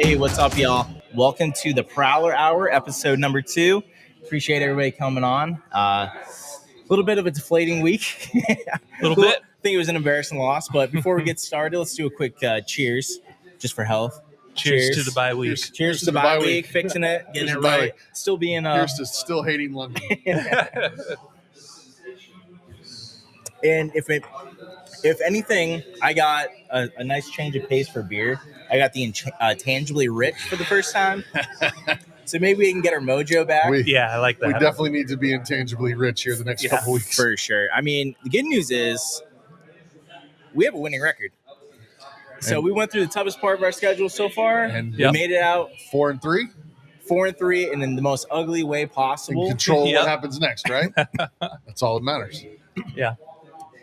Hey, what's up, y'all? Welcome to the Prowler Hour, episode number 2. Appreciate everybody coming on. A little bit of a deflating week. Little bit. I think it was an embarrassing loss, but before we get started, let's do a quick cheers, just for health. Cheers to the bye week. Cheers to the bye week, fixing it, getting it right, still being Here's to still hating London. And if anything, I got a nice change of pace for beer. I got the tangibly rich for the first time. So maybe we can get our mojo back. Yeah, I like that. We definitely need to be intangibly rich here the next couple weeks. For sure. I mean, the good news is we have a winning record. So we went through the toughest part of our schedule so far, and we made it out 4-3. 4-3, and in the most ugly way possible. And control what happens next, right? That's all that matters. Yeah,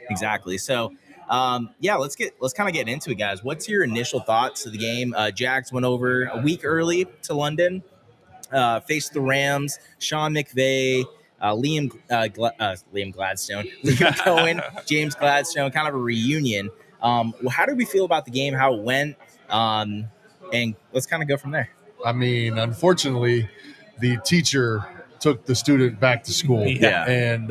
exactly. So, let's kind of get into it, guys. What's your initial thoughts of the game? Jags went over a week early to London, faced the Rams. Sean McVay, Liam Gladstone, Liam Cohen, James Gladstone, kind of a reunion. How did we feel about the game? How it went? And let's kind of go from there. I mean, unfortunately, the teacher took the student back to school. Yeah. And,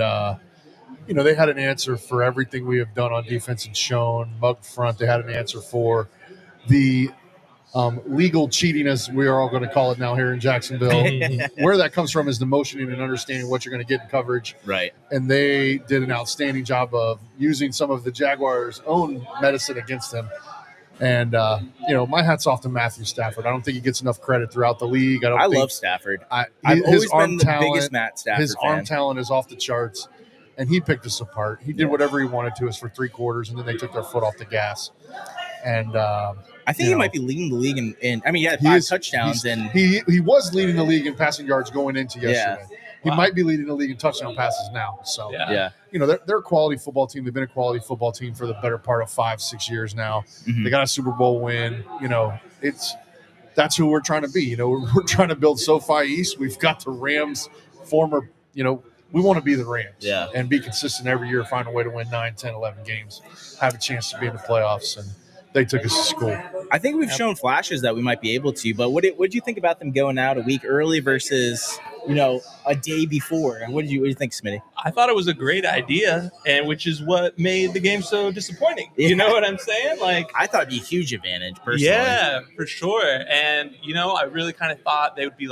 they had an answer for everything we have done on defense and shown. Mug front, they had an answer for. The legal cheating, as we are all going to call it now here in Jacksonville. Where that comes from is the motioning and understanding what you're going to get in coverage. Right. And they did an outstanding job of using some of the Jaguars' own medicine against them. And, my hat's off to Matthew Stafford. I don't think he gets enough credit throughout the league. I love Stafford. I've his always been the biggest Matt Stafford His arm talent is off the charts, and he picked us apart. He did whatever he wanted to us for 3 quarters, and then they took their foot off the gas. And I think he might be leading the league in he had 5 touchdowns. And he was leading the league in passing yards going into yesterday. Yeah. He might be leading the league in touchdown passes now. So, they're a quality football team. They've been a quality football team for the better part of 5-6 years now. Mm-hmm. They got a Super Bowl win. That's who we're trying to be. We're trying to build SoFi East. We've got the Rams former, we want to be the Rams and be consistent every year, find a way to win 9, 10, 11 games, have a chance to be in the playoffs. And they took us to school. I think we've shown flashes that we might be able to, but what did you think about them going out a week early versus, a day before? And what did you think, Smitty? I thought it was a great idea, and which is what made the game so disappointing. Yeah. You know what I'm saying? I thought it'd be a huge advantage, personally. Yeah, for sure. And, I really kind of thought they would be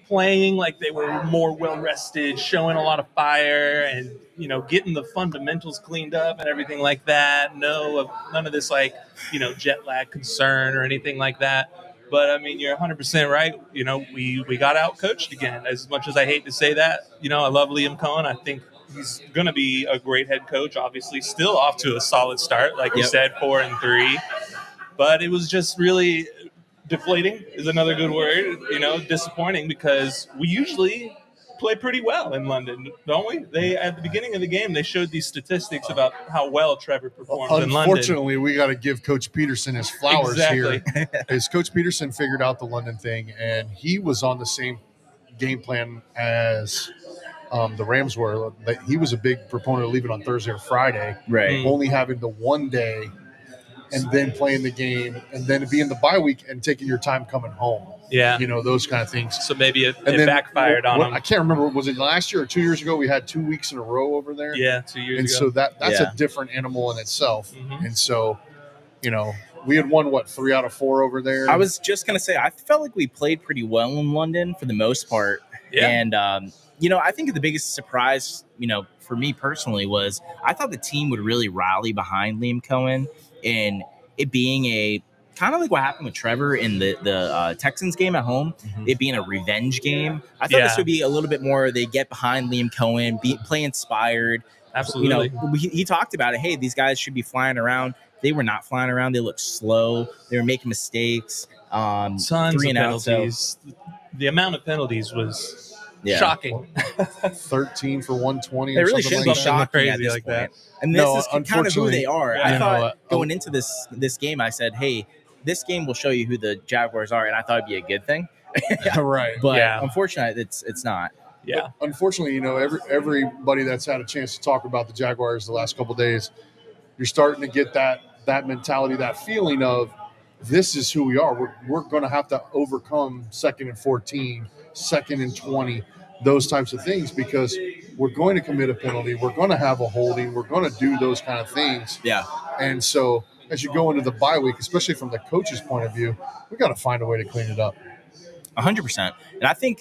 playing like they were more well-rested, showing a lot of fire, and, getting the fundamentals cleaned up and everything like that. None of this, jet lag concern or anything like that. But, you're 100% right. We got out-coached again. As much as I hate to say that, I love Liam Cohen. I think he's going to be a great head coach, obviously. Still off to a solid start, like you said, 4-3. But it was just really deflating is another good word, disappointing, because we usually play pretty well in London, don't we? They, at the beginning of the game, they showed these statistics about how well Trevor performs in London. Unfortunately, we got to give Coach Peterson his flowers here. As Coach Peterson figured out the London thing, and he was on the same game plan as the Rams were. He was a big proponent of leaving on Thursday or Friday, right? Only having the one day and then playing the game, and then being the bye week and taking your time coming home. Yeah. Those kind of things. So maybe it backfired on them. I can't remember. Was it last year or 2 years ago? We had 2 weeks in a row over there. Yeah, 2 years ago. And so that's a different animal in itself. Mm-hmm. And so, we had won, 3 out of 4 over there. I was just going to say, I felt like we played pretty well in London for the most part. Yeah. And, I think the biggest surprise, for me personally was I thought the team would really rally behind Liam Cohen, and it being a kind of like what happened with Trevor in the Texans game at home, it being a revenge game. I thought this would be a little bit more, they get behind Liam Cohen, play inspired. Absolutely. He talked about it. Hey, these guys should be flying around. They were not flying around. They looked slow. They were making mistakes. Tons of penalties. The amount of penalties was shocking. 13 for 120. They really shouldn't be shocking at this point. That. And this is kind of who they are. I thought going into this game, I said, hey, this game will show you who the Jaguars are, and I thought it'd be a good thing. Right. But unfortunately, it's not. Yeah. But unfortunately, everybody that's had a chance to talk about the Jaguars the last couple of days, you're starting to get that mentality, that feeling of this is who we are. We're going to have to overcome 2nd and 14, 2nd and 20, those types of things, because we're going to commit a penalty. We're going to have a holding. We're going to do those kind of things. Yeah. And so as you go into the bye week, especially from the coach's point of view, we got to find a way to clean it up. 100%. And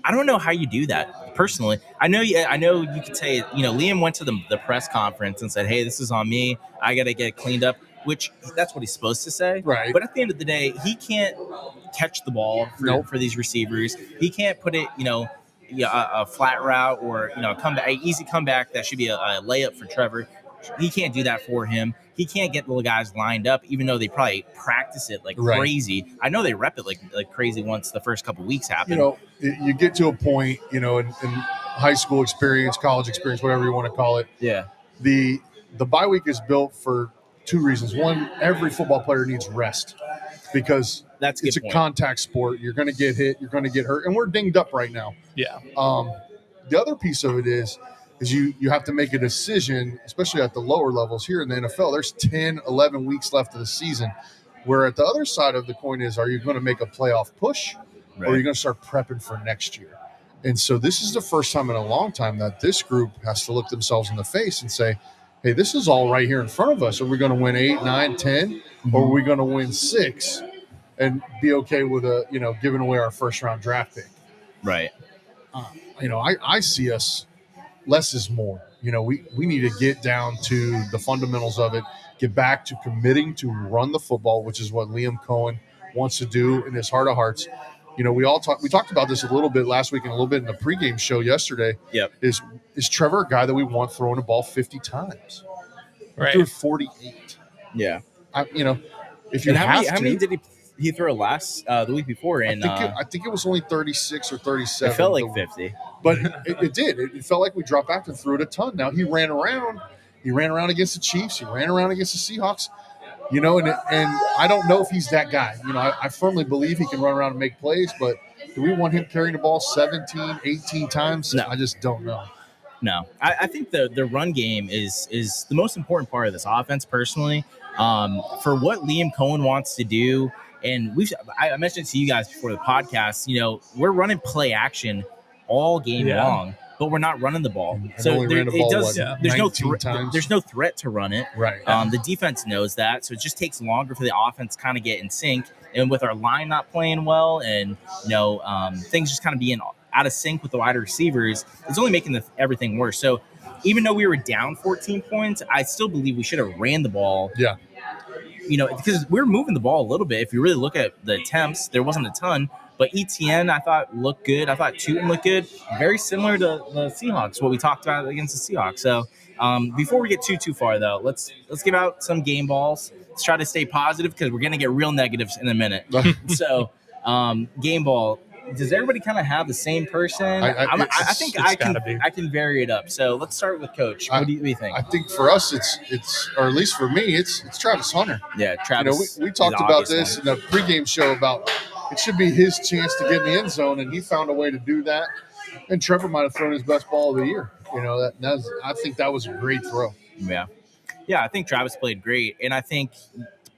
I don't know how you do that personally. I know you could say, Liam went to the press conference and said, hey, this is on me. I got to get it cleaned up, which that's what he's supposed to say. Right. But at the end of the day, he can't catch the ball for these receivers. He can't put it, a flat route or, an easy comeback that should be a layup for Trevor. He can't do that for him. He can't get the guys lined up, even though they probably practice it crazy. I know they rep it like crazy once the first couple weeks happen. You get to a point, in high school experience, college experience, whatever you want to call it. Yeah. The bye week is built for 2 reasons. One, every football player needs rest because it's a contact sport. You're going to get hit. You're going to get hurt. And we're dinged up right now. Yeah. The other piece of it is you have to make a decision, especially at the lower levels here in the NFL. There's 10, 11 weeks left of the season, where at the other side of the coin is, are you going to make a playoff push or are you going to start prepping for next year? And so this is the first time in a long time that this group has to look themselves in the face and say, hey, this is all right here in front of us. Are we going to win 8, 9, 10, or are we going to win 6? and be okay with giving away our first round draft pick. Right. I see us less is more. We need to get down to the fundamentals of it, get back to committing to run the football, which is what Liam Cohen wants to do in his heart of hearts. We talked about this a little bit last week and a little bit in the pregame show yesterday. Yep. Is Trevor a guy that we want throwing the ball 50 times? He Right. threw 48. Yeah. If you how many did he throw last the week before? I think it was only 36 or 37. It felt like 50. But it did. It felt like we dropped back and threw it a ton. Now he ran around. He ran around against the Chiefs. He ran around against the Seahawks. And I don't know if he's that guy. I firmly believe he can run around and make plays, but do we want him carrying the ball 17, 18 times? No. I just don't know. No, I think the run game is the most important part of this offense, personally. For what Liam Cohen wants to do, and I mentioned to you guys before the podcast, we're running play action all game long, but we're not running the ball. So there's no threat to run it. Right. The defense knows that, so it just takes longer for the offense to kind of get in sync. And with our line not playing well, and things just kind of being out of sync with the wide receivers, it's only making everything worse. So even though we were down 14 points, I still believe we should have ran the ball. Yeah. Because we were moving the ball a little bit. If you really look at the attempts, there wasn't a ton. But ETN, I thought, looked good. I thought Tootin looked good. Very similar to the Seahawks, what we talked about against the Seahawks. So before we get too far, though, let's give out some game balls. Let's try to stay positive because we're going to get real negatives in a minute. So game ball. Does everybody kind of have the same person? I think I can vary it up. So let's start with Coach. What do you think? I think for us, it's or at least for me, it's Travis Hunter. Yeah, Travis. We talked about this in the pregame show about it should be his chance to get in the end zone, and he found a way to do that. And Trevor might have thrown his best ball of the year. I think that was a great throw. Yeah, I think Travis played great, and I think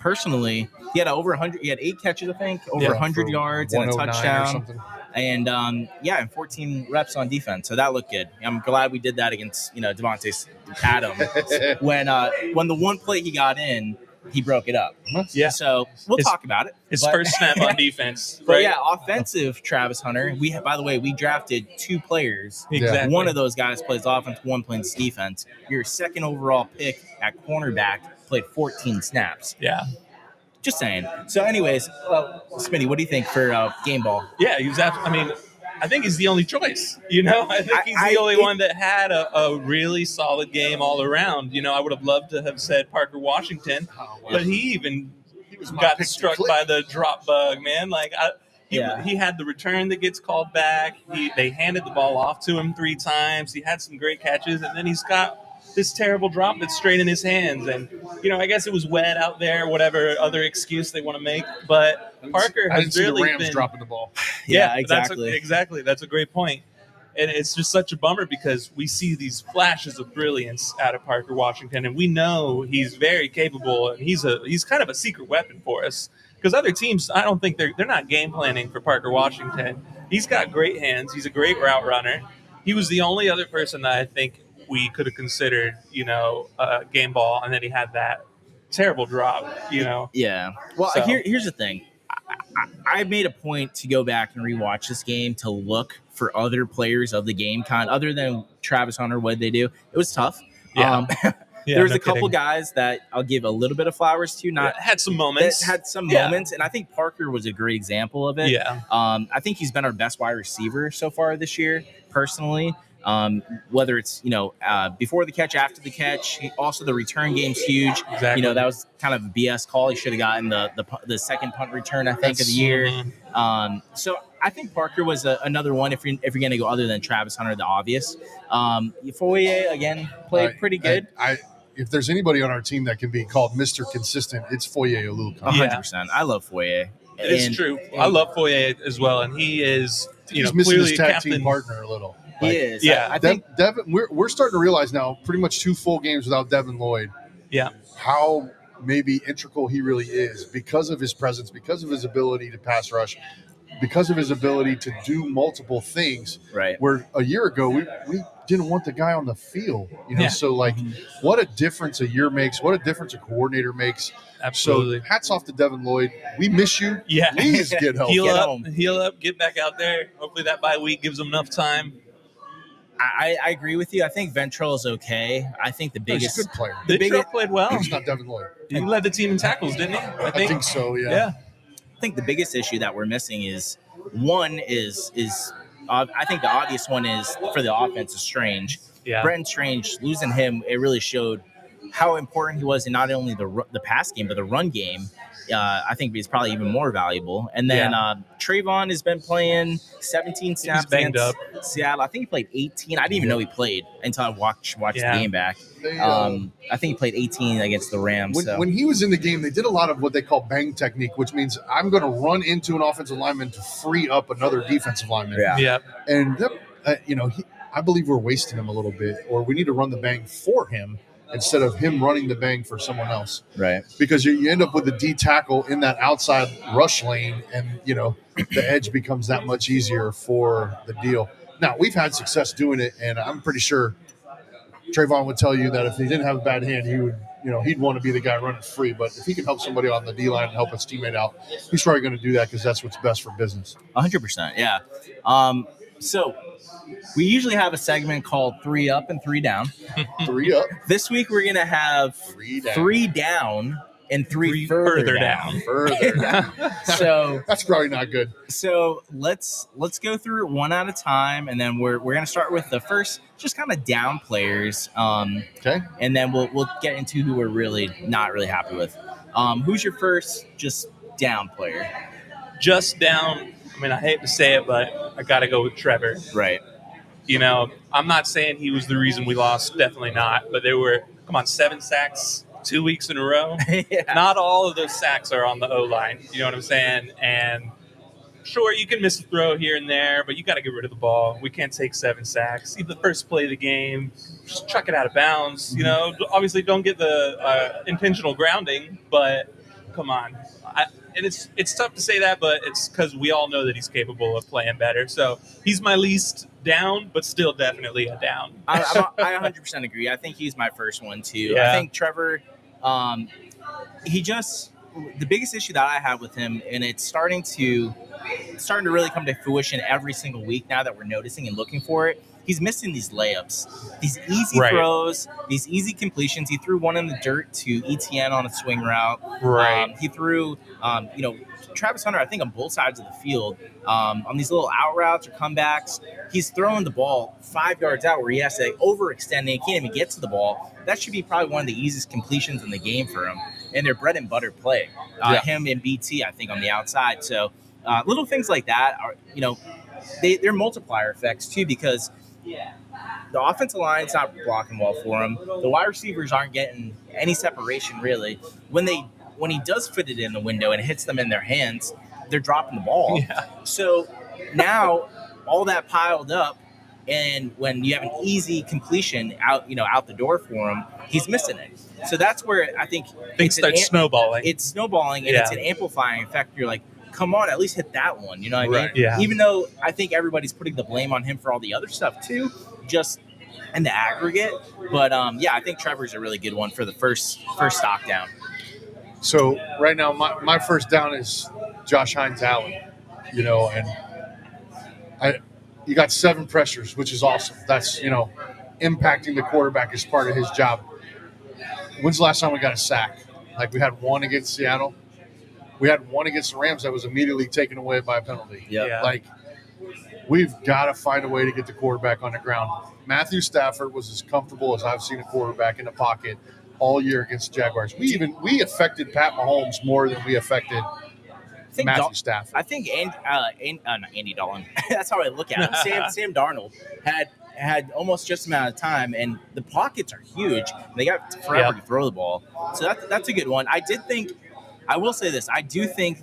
personally, he had over 100. He had 8 catches, I think, over 100 yards and a touchdown, and and 14 reps on defense. So that looked good. I'm glad we did that against Devontae Adams when the one play he got in, he broke it up. Yeah. So we'll talk about it. His first snap on defense. But right? yeah, offensive Travis Hunter. By the way, we drafted 2 players. Exactly. One of those guys plays offense, one plays defense. Your second overall pick at cornerback played 14 snaps. Yeah. Just saying. So anyways, Smitty, what do you think for game ball? Yeah, I think he's the only choice. I think he's the only one that had a really solid game all around. I would have loved to have said Parker Washington, but he got struck by the drop bug, man. He had the return that gets called back. They handed the ball off to him 3 times. He had some great catches, and then he's got this terrible drop that's straight in his hands. And, I guess it was wet out there, whatever other excuse they want to make. But Parker has really the Rams been dropping the ball. Yeah, exactly. Exactly. That's a great point. And it's just such a bummer because we see these flashes of brilliance out of Parker Washington, and we know he's very capable, and he's kind of a secret weapon for us. Because other teams, I don't think they're not game planning for Parker Washington. He's got great hands. He's a great route runner. He was the only other person that I think we could have considered, game ball, and then he had that terrible drop, Yeah. Well, So. Here's the thing. I made a point to go back and rewatch this game to look for other players of the game, other than Travis Hunter. What did they do? It was tough. Yeah. There was a couple guys that I'll give a little bit of flowers to. Had some moments. Moments, and I think Parker was a great example of it. Yeah. I think he's been our best wide receiver so far this year, personally. Whether it's before the catch, after the catch, also the return game's huge. Exactly. That was kind of a BS call. He should have gotten the second punt return, I think, of the year. So I think Parker was another one. If you're going to go other than Travis Hunter, the obvious. Foye again played pretty good. If there's anybody on our team that can be called Mr. Consistent, it's Foye Oluokun. 100%. I love Foye. It's true. I love Foye as well, and he is he's missing clearly his tag team partner a little. He is. Yeah. I think Devin. We're starting to realize now, pretty much 2 full games without Devin Lloyd. Yeah. How maybe integral he really is because of his presence, because of his ability to pass rush, because of his ability to do multiple things. Right. Where a year ago we didn't want the guy on the field. Yeah. So like, what a difference a year makes. What a difference a coordinator makes. Absolutely. So hats off to Devin Lloyd. We miss you. Yeah. Please get help. Heal Get up, home. heal up, get back out there. Hopefully that bye week gives him enough time. I agree with you. I think Ventrell is okay. I think the He's biggest a good player. the Ventrell biggest played well. He's not Devin Lloyd. He led the team in tackles, didn't he? I think so. Yeah. I think the biggest issue that we're missing is one is I think the obvious one is for the offense is Strange. Yeah. Brenton Strange, losing him, it really showed how important he was in not only the pass game but the run game. I think he's probably even more valuable. And then Trayvon has been playing 17 snaps banged against Seattle. I think he played 18. I didn't even know he played until I watched the game back. I think he played 18 against the Rams. When he was in the game, they did a lot of what they call bang technique, which means I'm going to run into an offensive lineman to free up another defensive lineman. Yeah. And, I believe we're wasting him a little bit, or we need to run the bang for him instead of him running the bang for someone else. Right. Because you end up with the D tackle in that outside rush lane, and, the edge becomes that much easier for the deal. Now, we've had success doing it, and I'm pretty sure Trayvon would tell you that if he didn't have a bad hand, he would, he'd want to be the guy running free. But if he can help somebody on the D line and help his teammate out, he's probably going to do that because that's what's best for business. 100%. Yeah. So we usually have a segment called 3 Up and 3 Down. 3 up. This week we're going to have 3 down and 3 further down. Further down. So that's probably not good. So let's go through it one at a time, and then we're going to start with the first, just kind of down players. Okay. And then we'll get into who we're really not really happy with. Who's your first just down player? Just down. I mean, I hate to say it, but I got to go with Trevor. Right. I'm not saying he was the reason we lost. Definitely not. But there were, 7 sacks 2 weeks in a row. Yeah. Not all of those sacks are on the O-line. You know what I'm saying? And sure, you can miss a throw here and there, but you got to get rid of the ball. We can't take 7 sacks. Either the first play of the game, just chuck it out of bounds. Obviously don't get the intentional grounding, but come on. And it's tough to say that, but it's because we all know that he's capable of playing better. So he's my least down, but still definitely a down. I 100% agree. I think he's my first one too. Yeah. I think Trevor, the biggest issue that I have with him, and it's starting to really come to fruition every single week now that we're noticing and looking for it. He's missing these layups, these easy throws, these easy completions. He threw one in the dirt to ETN on a swing route. Right. He threw, Travis Hunter, I think on both sides of the field, on these little out routes or comebacks, he's throwing the ball 5 yards out where he has to overextend and he can't even get to the ball. That should be probably one of the easiest completions in the game for him. And their bread and butter play. Him and BT, I think, on the outside. So little things like that are, they're multiplier effects too, because the offensive line's not blocking well for him. The wide receivers aren't getting any separation really. When he does fit it in the window and it hits them in their hands, they're dropping the ball. Yeah. So now all that piled up, and when you have an easy completion out the door for him, he's missing it. So that's where I think things start snowballing. It's snowballing, and it's an amplifying effect. You're like, come on, at least hit that one. You know what I mean? Yeah. Even though I think everybody's putting the blame on him for all the other stuff too, just in the aggregate. But I think Trevor's a really good one for the first stock down. So right now, my first down is Josh Hines Allen. And you got 7 pressures, which is awesome. That's impacting the quarterback is part of his job. When's the last time we got a sack? Like, we had one against Seattle. We had one against the Rams that was immediately taken away by a penalty. Yeah. Like, we've got to find a way to get the quarterback on the ground. Matthew Stafford was as comfortable as I've seen a quarterback in the pocket all year against the Jaguars. We affected Pat Mahomes more than we affected Matthew Stafford. I think Andy Dalton. That's how I look at him. Sam Darnold had almost just amount of time, and the pockets are huge. They got forever to throw the ball. So that's a good one. I will say this. I do think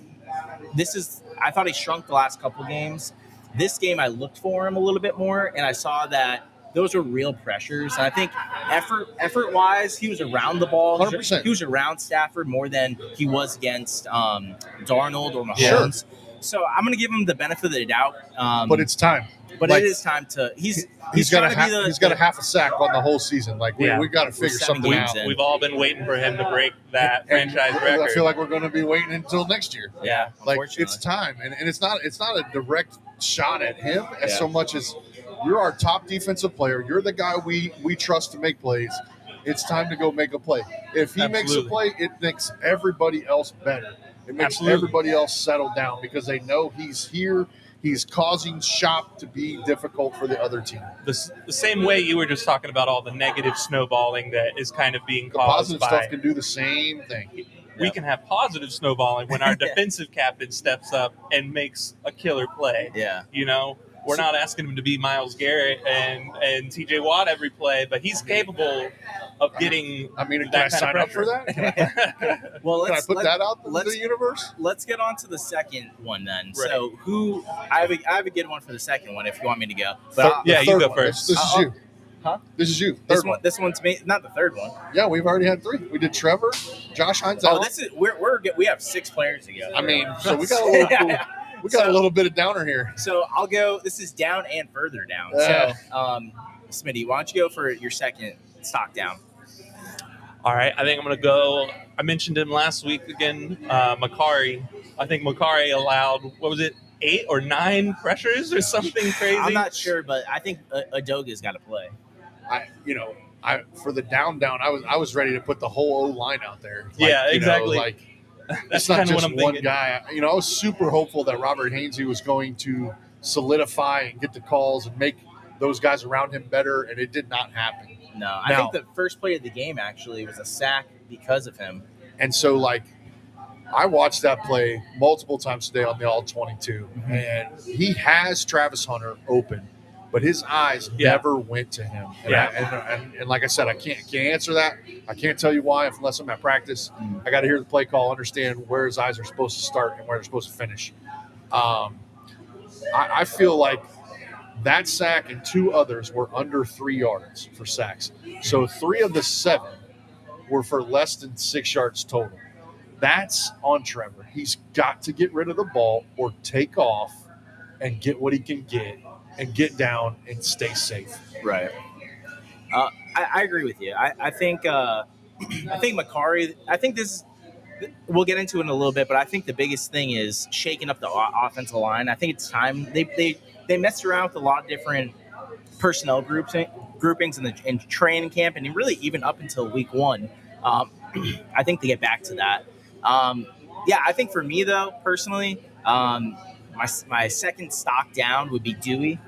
I thought he shrunk the last couple games. This game, I looked for him a little bit more, and I saw that those were real pressures. And I think effort-wise, he was around the ball. 100%. He was around Stafford more than he was against Darnold or Mahomes. Sure. So I'm going to give him the benefit of the doubt. But it's time. But like, it is time to. He's got trying to be he's got a half a sack on the whole season. Like we got to figure 7 something games out. in. We've all been waiting for him to break that And franchise record. I feel like we're going to be waiting until next year. Yeah, like unfortunately. it's time, and it's not a direct shot at him as Yeah. so much as you're our top defensive player. You're the guy we trust to make plays. It's time to go make a play. If he makes a play, it makes everybody else better. It makes everybody else settle down because they know he's here. He's causing shop to be difficult for the other team. The same way you were just talking about all the negative snowballing that is kind of being The caused positive by. stuff can do the same thing. We can have positive snowballing when our defensive captain steps up and makes a killer play. Yeah. You know, we're not asking him to be Myles Garrett and T.J. Watt every play, but he's capable of getting. Can that I sign up for that? Well, Can I put that out into the universe? Let's get on to the second one then. Right. So I have a good one for the second one if you want me to go. But you go first. This is you. Huh? This is you. This one's me. Not the third one. Yeah, we've already had 3. We did Trevor, Josh Hines. Oh, this is we have 6 players together. So we got a little. We got a little bit of downer here. So I'll go. This is down and further down. So, Smitty, why don't you go for your second stock down? All right, I think I'm going to go. I mentioned him last week again, Makari. I think Makari allowed, 8 or 9 pressures or something crazy? I'm not sure, but I think Adoga's got to play. For the down, I was ready to put the whole O line out there. Exactly. It's not just one guy. I was super hopeful that Robert Hainsey was going to solidify and get the calls and make those guys around him better, and it did not happen. No, I think the first play of the game actually was a sack because of him. And so, I watched that play multiple times today on the All-22, and he has Travis Hunter open, but his eyes never went to him. And like I said, I can't answer that. I can't tell you why unless I'm at practice. I got to hear the play call, understand where his eyes are supposed to start and where they're supposed to finish. I feel like that sack and 2 others were under 3 yards for sacks. So 3 of the 7 were for less than 6 yards total. That's on Trevor. He's got to get rid of the ball or take off and get what he can get and get down and stay safe. Right. I agree with you. I think Makari. I think this. We'll get into it in a little bit, but I think the biggest thing is shaking up the offensive line. I think it's time. They messed around with a lot of different personnel groupings in training camp, and really even up until week 1. I think they get back to that. I think for me though, personally, my second stock down would be Dewey.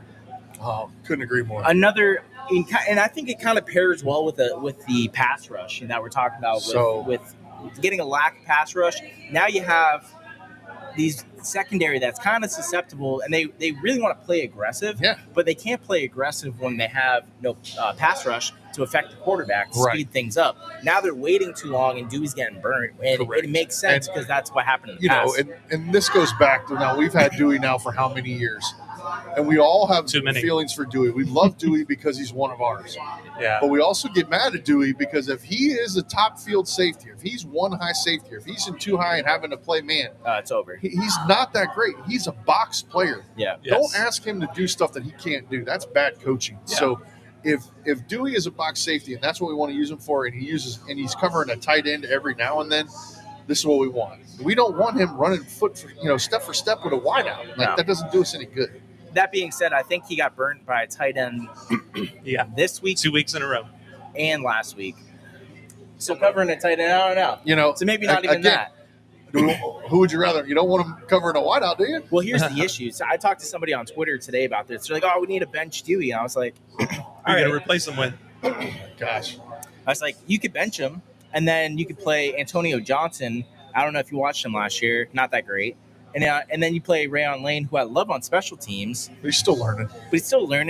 Oh, couldn't agree more. And I think it kind of pairs well with the pass rush that we're talking about. With getting a lack of pass rush, now you have these secondary that's kind of susceptible, and they really want to play aggressive. Yeah. But they can't play aggressive when they have no pass rush to affect the quarterback to speed things up. Now they're waiting too long, and Dewey's getting burned, and it makes sense because that's what happened in the past. And this goes back to now we've had Dewey now for how many years? And we all have feelings for Dewey. We love Dewey because he's one of ours. Yeah. But we also get mad at Dewey because if he is a top field safety, if he's 1 high safety, if he's in 2 high and having to play man, it's over. He's not that great. He's a box player. Yeah. Don't ask him to do stuff that he can't do. That's bad coaching. Yeah. So if Dewey is a box safety and that's what we want to use him for, and he's covering a tight end every now and then, this is what we want. We don't want him running step for step with a wideout. That doesn't do us any good. That being said, I think he got burned by a tight end this week. 2 weeks in a row. And last week. So covering a tight end, I don't know. So maybe not even that. Who would you rather? You don't want him covering a wideout, do you? Well, here's the issue. So I talked to somebody on Twitter today about this. They're like, "Oh, we need a bench Dewey." And I was like, "All right, going to replace him with?" Gosh. I was like, "You could bench him, and then you could play Antonio Johnson. I don't know if you watched him last year. Not that great. And then you play Rayon Lane, who I love on special teams. He's still learning.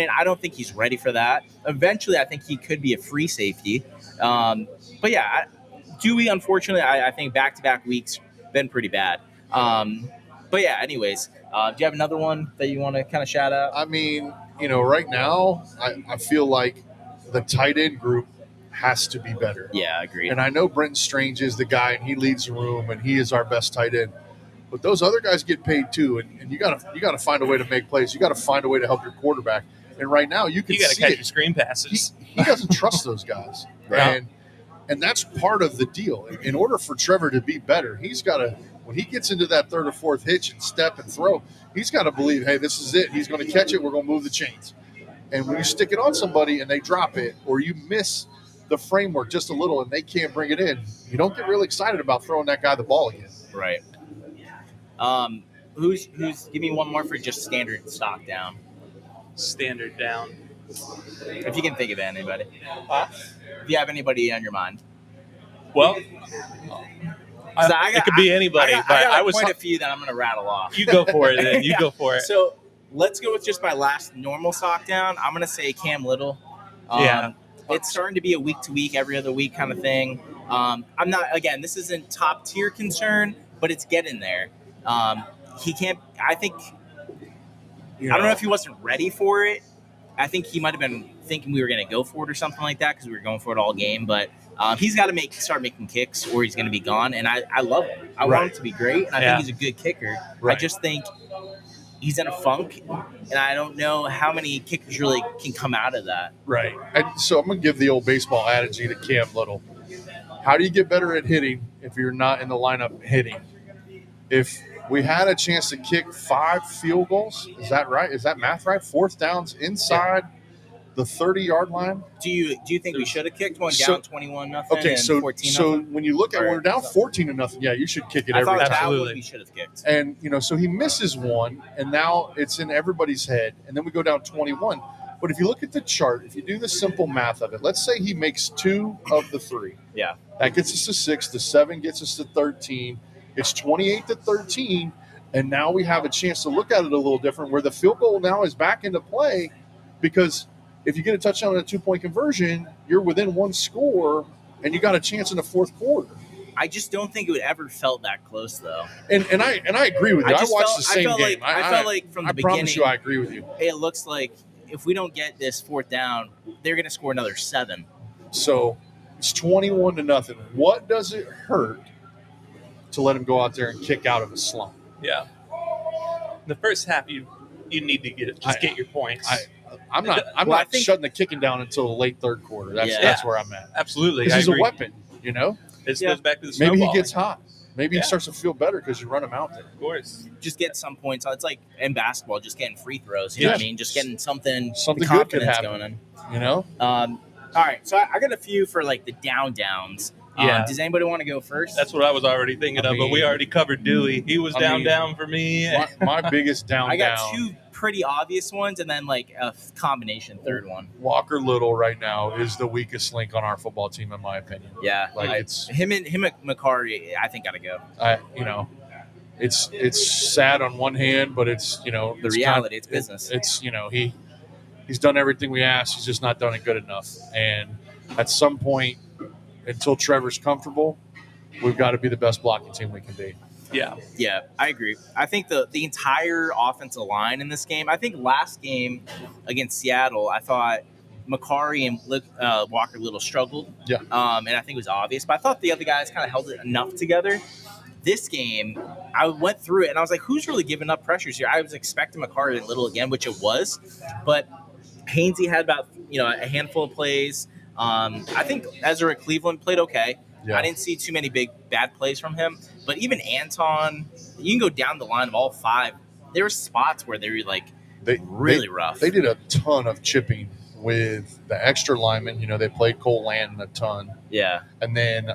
I don't think he's ready for that. Eventually, I think he could be a free safety. But yeah, Dewey, unfortunately, I think back-to-back weeks been pretty bad. But yeah, anyways, do you have another one that you want to kind of shout out? I mean, right now, I feel like the tight end group has to be better. Yeah, agreed. And I know Brenton Strange is the guy, and he leads the room, and he is our best tight end. But those other guys get paid too, and you gotta find a way to make plays. You got to find a way to help your quarterback. And right now, you can You got to see catch it. your screen passes. He doesn't trust those guys, Right. and that's part of the deal. In order for Trevor to be better, he's got to, when he gets into that third or fourth hitch and step and throw, he's got to believe, hey, this is it. He's going to catch it. We're going to move the chains. And when you stick it on somebody and they drop it, or you miss the framework just a little and they can't bring it in, you don't get really excited about throwing that guy the ball again. Right. Who's give me one more for just standard stock down. Standard down. If you can think of anybody. If you have anybody on your mind. Well, it could be anybody, I got I was quite a few that I'm going to rattle off. You go for it, then. You go for it. So let's go with just my last normal stock down. I'm going to say Cam Little. It's starting to be a week to week, every other week kind of thing. I'm not, again, this isn't top tier concern, but it's getting there. He can't, I think, I don't know if he wasn't ready for it. I think he might have been thinking we were going to go for it or something like that because we were going for it all game. But he's got to start making kicks or he's going to be gone. And I love him. I want him to be great, and I think he's a good kicker. I just think he's in a funk, and I don't know how many kickers really can come out of that. Right. And so I'm going to give the old baseball adage to Cam Little. How do you get better at hitting if you're not in the lineup hitting? If we had a chance to kick 5 field goals, is that right? Is that math right? 4th downs inside the 30-yard line. Do you think we should have kicked one down 21-0? Okay, so 14-0? when you look at when we're down 14-0, yeah, you should kick it every time. Absolutely. We should have kicked. And so he misses one, and now it's in everybody's head, and then we go down 21. But if you look at the chart, if you do the simple math of it, let's say he makes 2 of the 3. Yeah, that gets us to 6. The 7 gets us to 13. It's 28-13, and now we have a chance to look at it a little different, where the field goal now is back into play, because if you get a touchdown and a 2-point conversion, you're within 1 score, and you got a chance in the 4th quarter. I just don't think it would ever felt that close, though. And I agree with you. I watched the same game. I felt like from the beginning. I promise you, I agree with you. It looks like if we don't get this 4th down, they're going to score another 7. So it's 21-0. What does it hurt to let him go out there and kick out of a slump? Yeah. The first half, you need to get your points. I'm not shutting the kicking down until the late 3rd quarter. That's where I'm at. Absolutely. He's a weapon, This goes back to the snowball. Maybe he gets hot. Maybe he starts to feel better because you run him out there. Of course. Just get some points. It's like in basketball, just getting free throws. You know what I mean? Just getting something good could happen. Going in. All right. So I got a few for like the downs. Yeah. Does anybody want to go first? That's what I was already thinking of, but we already covered Dewey. He was down for me. My biggest down. I got 2 pretty obvious ones, and then like a combination third one. Walker Little right now is the weakest link on our football team, in my opinion. Yeah, it's him and McCarty. I think gotta go. It's sad on one hand, but it's the reality. It's business. He's done everything we asked. He's just not done it good enough. And at some point, until Trevor's comfortable, we've got to be the best blocking team we can be. Yeah, I agree. I think the entire offensive line in this game, I think last game against Seattle, I thought McCarty and Walker Little struggled. Yeah. And I think it was obvious, but I thought the other guys kind of held it enough together. This game, I went through it, and I was like, who's really giving up pressures here? I was expecting McCarty and Little again, which it was, but Hainsey had about a handful of plays. I think Ezra Cleveland played okay. Yeah. I didn't see too many bad plays from him. But even Anton, you can go down the line of all 5. There were spots where they were really rough. They did a ton of chipping with the extra linemen. They played Cole Lanton a ton. Yeah. And then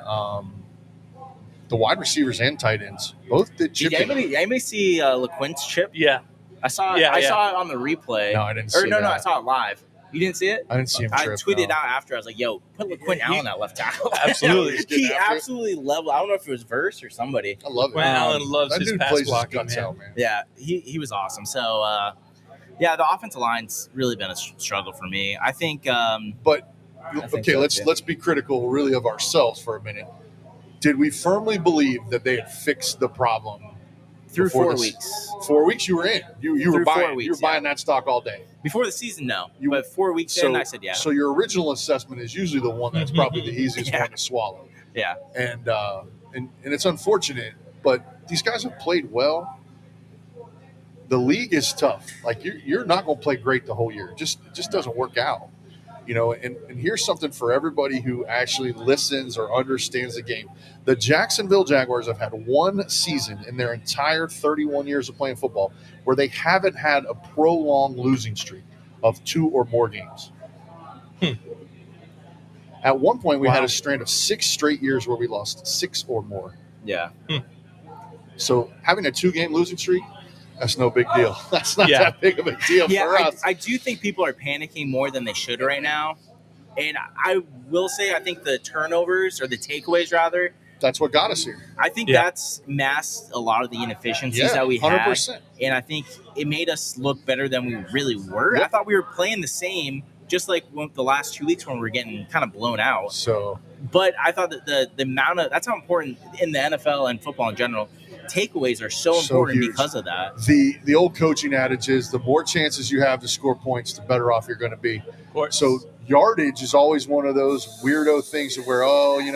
the wide receivers and tight ends both did chipping. Did anybody see LeQuint's chip? Yeah. I saw it on the replay. No, I didn't see it. No, I saw it live. You didn't see it? I didn't see him trip. I tweeted out after. I was like, yo, put LeQuint Allen at left tackle. Absolutely. He absolutely leveled. I don't know if it was Verse or somebody. I love it. LeQuint Allen loves his pass blocking, man. Yeah, he was awesome. So, the offensive line's really been a struggle for me. I think let's be critical really of ourselves for a minute. Did we firmly believe that they had fixed the problem? Through 4 weeks. 4 weeks you were in. You were buying. 4 weeks, you were buying that stock all day. Before the season, no. But 4 weeks in, I said yeah. So your original assessment is usually the one that's probably the easiest one to swallow. Yeah. And it's unfortunate, but these guys have played well. The league is tough. Like you're not going to play great the whole year. It just doesn't work out. And here's something for everybody who actually listens or understands the game. The Jacksonville Jaguars have had one season in their entire 31 years of playing football where they haven't had a prolonged losing streak of 2 or more games. At one point, we had a strand of 6 straight years where we lost 6 or more. Yeah. So having a 2-game losing streak, that's no big deal. That's not that big of a deal for us. I do think people are panicking more than they should right now. And I will say, I think the turnovers, or the takeaways rather, that's what got us here. I think that's masked a lot of the inefficiencies that we 100%. had. And I think it made us look better than we really were. Yep. I thought we were playing the same, just like the last 2 weeks when we were getting kind of blown out. But I thought that the amount of – that's how important in the NFL and football in general – takeaways are so important huge. Because of that. The old coaching adage is the more chances you have to score points, the better off you're going to be. Of course. So yardage is always one of those weirdo things where,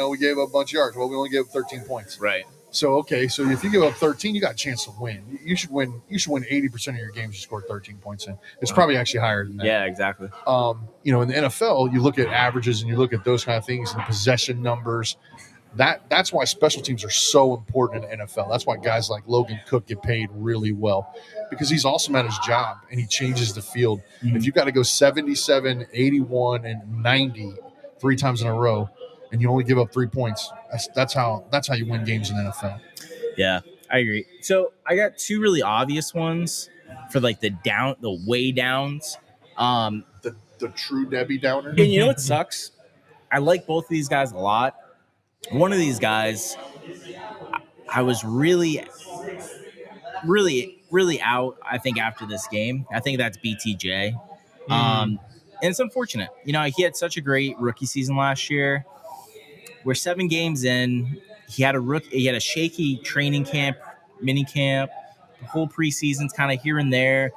we gave up a bunch of yards. Well, we only gave up 13 points. Right. So, so if you give up 13, you got a chance to win. You should win 80% of your games you scored 13 points in. It's probably actually higher than that. Yeah, exactly. In the NFL, you look at averages and you look at those kind of things and possession numbers. That's why special teams are so important in the NFL. That's why guys like Logan Cook get paid really well, because he's awesome at his job and he changes the field. Mm-hmm. If you've got to go 77, 81, and 90 3 times in a row, and you only give up 3 points, that's how you win games in the NFL. Yeah, I agree. So I got 2 really obvious ones for like the way downs. The true Debbie Downer. And you know what sucks? I like both of these guys a lot. One of these guys, I was really, really, really out, I think, after this game. I think that's BTJ. And it's unfortunate. He had such a great rookie season last year. We're 7 games in. He had a shaky training camp, mini camp. The whole preseason's kind of here and there.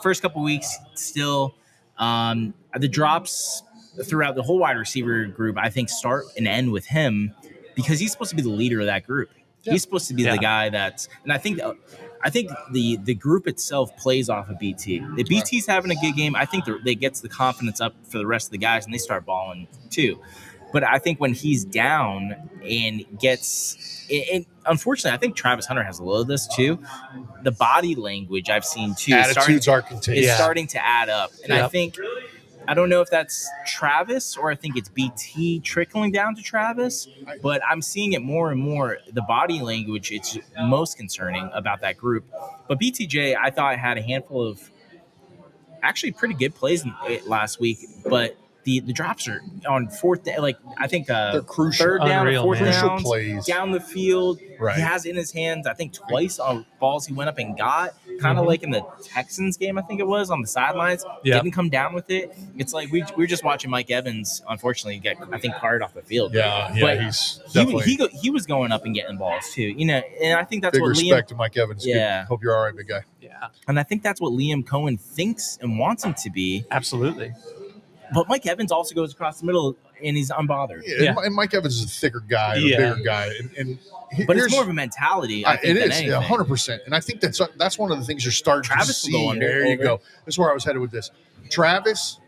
First couple weeks, still. The drops throughout the whole wide receiver group, I think, start and end with him, because he's supposed to be the leader of that group. Yeah. He's supposed to be the guy and I think the group itself plays off of BT. If BT's having a good game, I think they gets the confidence up for the rest of the guys and they start balling too. But I think when he's down and and unfortunately, I think Travis Hunter has a little of this too. The body language I've seen too is starting to add up. And I think, I don't know if that's Travis or I think it's BT trickling down to Travis, but I'm seeing it more and more. The body language, it's most concerning about that group. But BTJ, I thought had a handful of actually pretty good plays last week, but the drops are on fourth down, I think they're crucial. Third down or fourth down plays down the field. Right. He has in his hands, I think, twice on balls he went up and got, kind of like in the Texans game, I think it was, on the sidelines. Didn't come down with it. It's like we were just watching Mike Evans, unfortunately, get, I think, carted off the field. But he was going up and getting balls too. And I think that's big what respect to Mike Evans. Yeah. Hope you're all right, big guy. Yeah. And I think that's what Liam Cohen thinks and wants him to be. Absolutely. But Mike Evans also goes across the middle, and he's unbothered. And Mike Evans is a thicker guy, a bigger guy. But it's more of a mentality, I think, it is, anything. 100%. And I think that's one of the things you're starting Travis to see. There you go. That's where I was headed with this. Travis,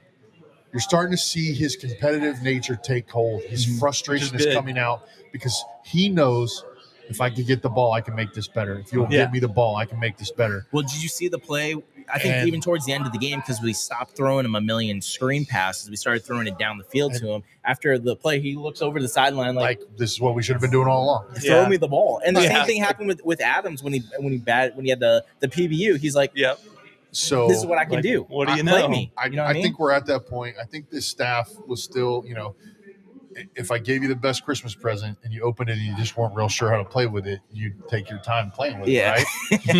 you're starting to see his competitive nature take hold. His frustration is coming out because he knows, if I can get the ball, I can make this better. If you'll give me the ball, I can make this better. Well, did you see the play? I think even towards the end of the game, because we stopped throwing him a million screen passes, we started throwing it down the field to him. After the play, he looks over the sideline like this is what we should have been doing all along. Throw me the ball. And the same thing happened with Adams when he had the PBU. He's like, so this is what I can do. What do you know? Play me. I think we're at that point. I think this staff was still, if I gave you the best Christmas present and you opened it and you just weren't real sure how to play with it, you'd take your time playing with it,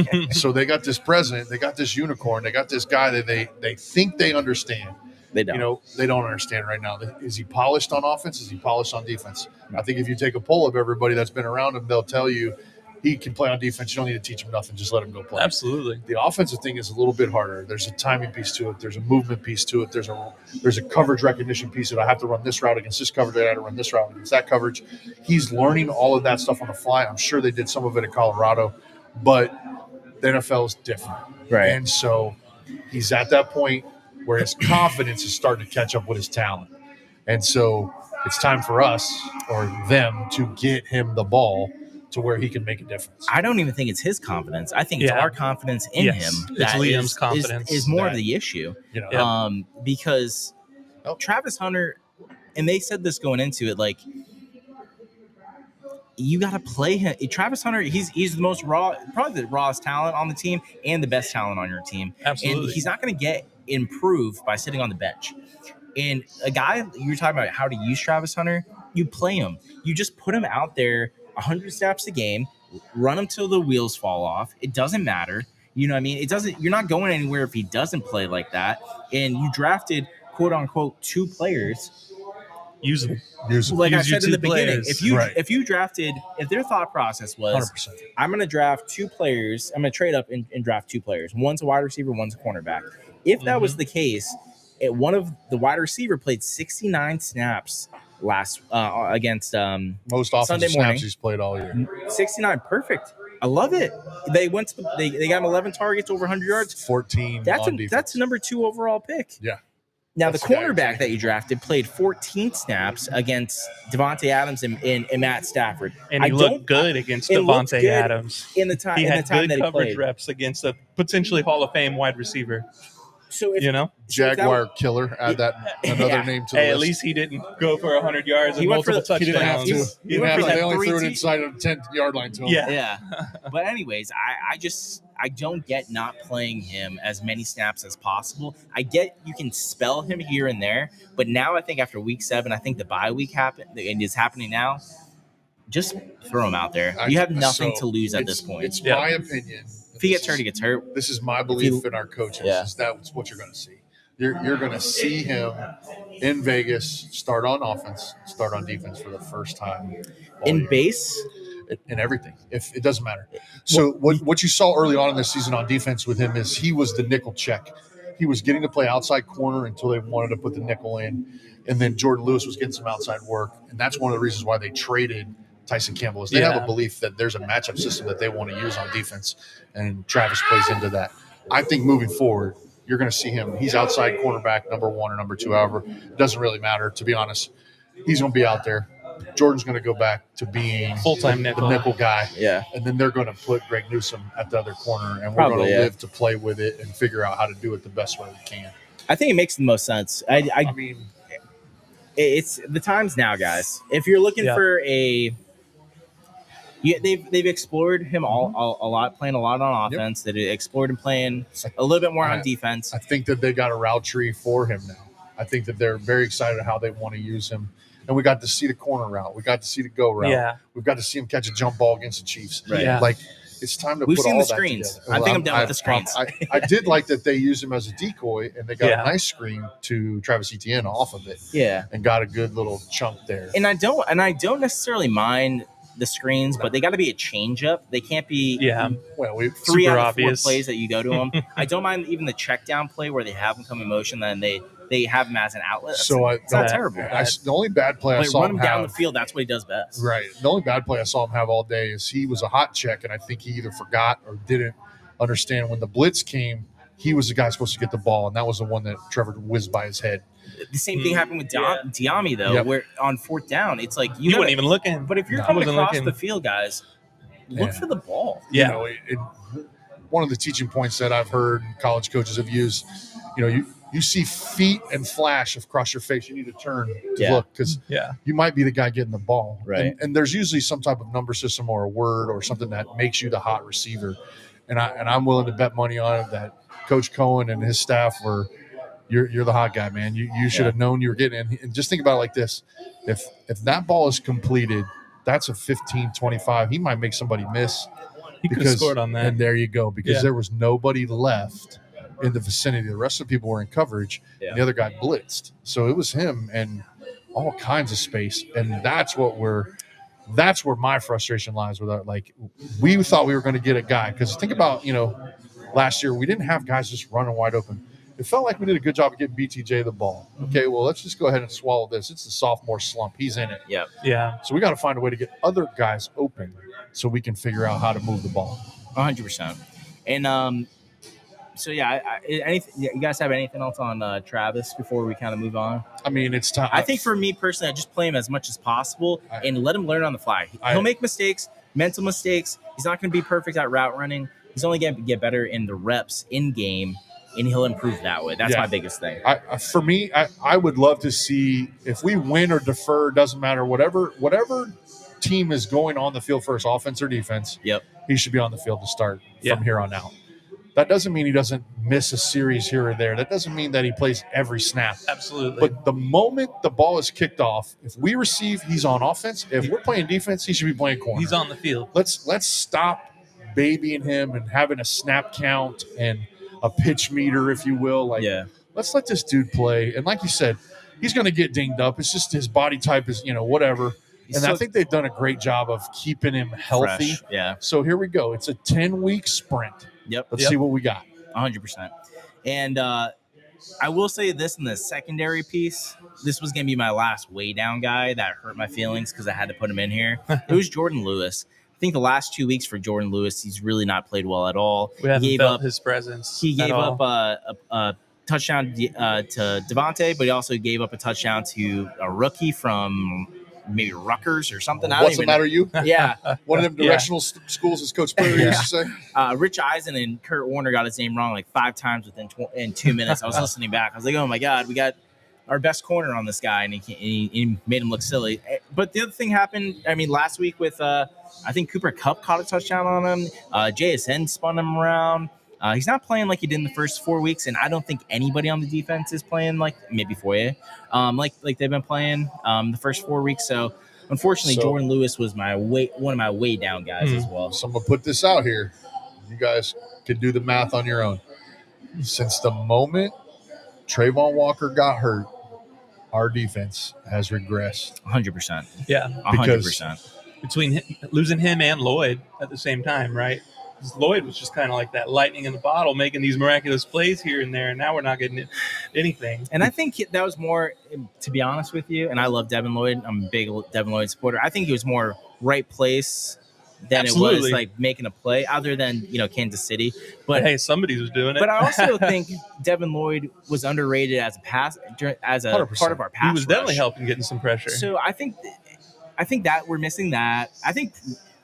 right? So they got this present, they got this unicorn, they got this guy that they think they understand. They don't. They don't understand right now. Is he polished on offense? Is he polished on defense? I think if you take a poll of everybody that's been around him, they'll tell you he can play on defense. You don't need to teach him nothing. Just let him go play. Absolutely. The offensive thing is a little bit harder. There's a timing piece to it. There's a movement piece to it. There's a coverage recognition piece that I have to run this route against this coverage. I have to run this route against that coverage. He's learning all of that stuff on the fly. I'm sure they did some of it at Colorado. but the NFL is different. Right. And so he's at that point where his confidence is starting to catch up with his talent. And so it's time for us or them to get him the ball to where he can make a difference. I don't even think it's his confidence. I think it's our confidence in him. It's That Liam's confidence is more of that, the issue. Because Travis Hunter, and they said this going into it, like, you got to play him. Travis Hunter, he's the most raw, probably the rawest talent on the team and the best talent on your team. Absolutely. And he's not going to get improved by sitting on the bench. And a guy, you're talking about how to use Travis Hunter, you play him. You just put him out there 100 snaps a game, run him till the wheels fall off. It doesn't matter. You know what I mean? You're not going anywhere if he doesn't play like that. And you drafted, quote unquote, 2 players. Use them. Like I said in the beginning, players. if you drafted, if their thought process was, 100%. I'm going to draft 2 players, I'm going to trade up and draft 2 players. One's a wide receiver, one's a cornerback. If that was the case, one of the wide receiver played 69 snaps last against most offensive Sunday morning. snaps he's played all year. 69, perfect. I love it. They went to they got him 11 targets, over 100 yards. 14. That's a number 2 overall pick. Yeah. Now, the cornerback that you drafted played 14 snaps against Devontae Adams and Matt Stafford. And he looked good against Devontae Adams. In the time, he had good coverage played. reps against a potentially Hall of Fame wide receiver. So if, Jaguar killer, add that another name to the list. At least he didn't go for 100 yards and multiple touchdowns. He didn't have to. He went for they like only 3 threw it inside of the 10-yard line to him. Yeah. But anyways, I don't get not playing him as many snaps as possible. I get you can spell him here and there, but now I think after week 7, I think the bye week happened and is happening now. Just throw him out there. You have nothing to lose at this point. It's my opinion. If he gets hurt, he gets hurt. This is my belief in our coaches. Is that's what you're going to see. You're going to see him in Vegas start on offense, start on defense for the first time. In base? In everything. If it doesn't matter. So what you saw early on in this season on defense with him is he was the nickel check. He was getting to play outside corner until they wanted to put the nickel in. And then Jordan Lewis was getting some outside work. And that's one of the reasons why they traded Tyson Campbell is they have a belief that there's a matchup system that they want to use on defense. And Travis plays into that. I think moving forward, you're going to see him. He's outside cornerback, number 1 or number 2, however. It doesn't really matter, to be honest. He's going to be out there. Jordan's going to go back to being full-time the nickel guy. Yeah. And then they're going to put Greg Newsome at the other corner, and we're going to live to play with it and figure out how to do it the best way we can. I think it makes the most sense. I mean, it's the times now, guys. If you're looking for they've explored him a lot, playing a lot on offense. They explored him playing a little bit more on defense. I think that they got a route tree for him now. I think that they're very excited how they want to use him. And we got to see the corner route. We got to see the go route. Yeah. We've got to see him catch a jump ball against the Chiefs. Right. Yeah. Like, it's time to We've put seen all the that screens. together. I think I'm done with the screens. I did like that they used him as a decoy, and they got a nice screen to Travis Etienne off of it. Yeah. And got a good little chunk there. And I don't necessarily mind the screens, but they got to be a change up. They can't be 3 out of 4 plays that you go to them. I don't mind even the check down play where they have them come in motion, then they have him as an outlet. It's not terrible. The only bad play I saw run him down the field. That's what he does best. Right. The only bad play I saw him have all day is he was a hot check, and I think he either forgot or didn't understand when the blitz came. He was the guy supposed to get the ball, and that was the one that Trevor whizzed by his head. The same thing happened with Diami, though, where on 4th down, it's like you weren't even looking. But if you're coming across the field, guys, look for the ball. Yeah. One of the teaching points that I've heard college coaches have used, you see feet and flash across your face. You need to turn to look because you might be the guy getting the ball. Right. And there's usually some type of number system or a word or something that makes you the hot receiver. And I'm willing to bet money on it that Coach Cohen and his staff were you're the hot guy, man. You should have known you were getting in. And just think about it like this. If that ball is completed, that's a 15-25. He might make somebody miss. He could have scored on that. And there you go. Because there was nobody left in the vicinity. The rest of the people were in coverage. Yeah. And the other guy blitzed. So it was him and all kinds of space. And that's where my frustration lies with that. Like, we thought we were going to get a guy. Because think about, last year we didn't have guys just running wide open. It felt like we did a good job of getting BTJ the ball. Okay, well, let's just go ahead and swallow this. It's the sophomore slump. He's in it. Yeah. So we got to find a way to get other guys open so we can figure out how to move the ball. 100%. And so yeah, you guys have anything else on Travis before we kind of move on? I mean, it's time. I think for me personally, I just play him as much as possible and let him learn on the fly. He'll make mistakes, mental mistakes. He's not going to be perfect at route running. He's only going to get better in the reps in game, and he'll improve that way. That's my biggest thing. For me, I would love to see if we win or defer, doesn't matter. Whatever team is going on the field first, offense or defense, he should be on the field to start from here on out. That doesn't mean he doesn't miss a series here or there. That doesn't mean that he plays every snap. Absolutely. But the moment the ball is kicked off, if we receive, he's on offense. If we're playing defense, he should be playing corner. He's on the field. Let's stop babying him and having a snap count and a pitch meter, if you will. Let's let this dude play. And like you said, he's going to get dinged up. It's just his body type is, whatever. And I think they've done a great job of keeping him healthy. Fresh. Yeah. So here we go. It's a 10-week sprint. Let's see what we got. 100%. And I will say this in the secondary piece. This was going to be my last way down guy that hurt my feelings because I had to put him in here. It was Jordan Lewis. I think the last 2 weeks for Jordan Lewis, he's really not played well at all. We haven't felt his presence. He gave up a touchdown to Devontae, but he also gave up a touchdown to a rookie from maybe Rutgers or something. What's the matter, you? Yeah. One of them directional schools, as Coach Prowler used to say. Rich Eisen and Kurt Warner got his name wrong like 5 times in 2 minutes. I was listening back. I was like, oh, my God, we got our best corner on this guy, and he made him look silly. But the other thing happened, last week with I think Cooper Kupp caught a touchdown on him. JSN spun him around. He's not playing like he did in the first 4 weeks, and I don't think anybody on the defense is playing like maybe Foye, like they've been playing the first 4 weeks. So unfortunately, Jordan Lewis was one of my way down guys as well. So I'm gonna put this out here. You guys can do the math on your own. Since the moment Trayvon Walker got hurt, our defense has regressed. 100%. Yeah, 100%. Between losing him and Lloyd at the same time, right? Lloyd was just kind of like that lightning in the bottle, making these miraculous plays here and there, and now we're not getting anything. And I think that was more, to be honest with you, and I love Devin Lloyd. I'm a big Devin Lloyd supporter. I think he was more right place than it was like making a play, other than Kansas City. But hey, somebody was doing it. But I also think Devin Lloyd was underrated as a part of our pass. He was definitely helping getting some pressure. So I think that we're missing that. I think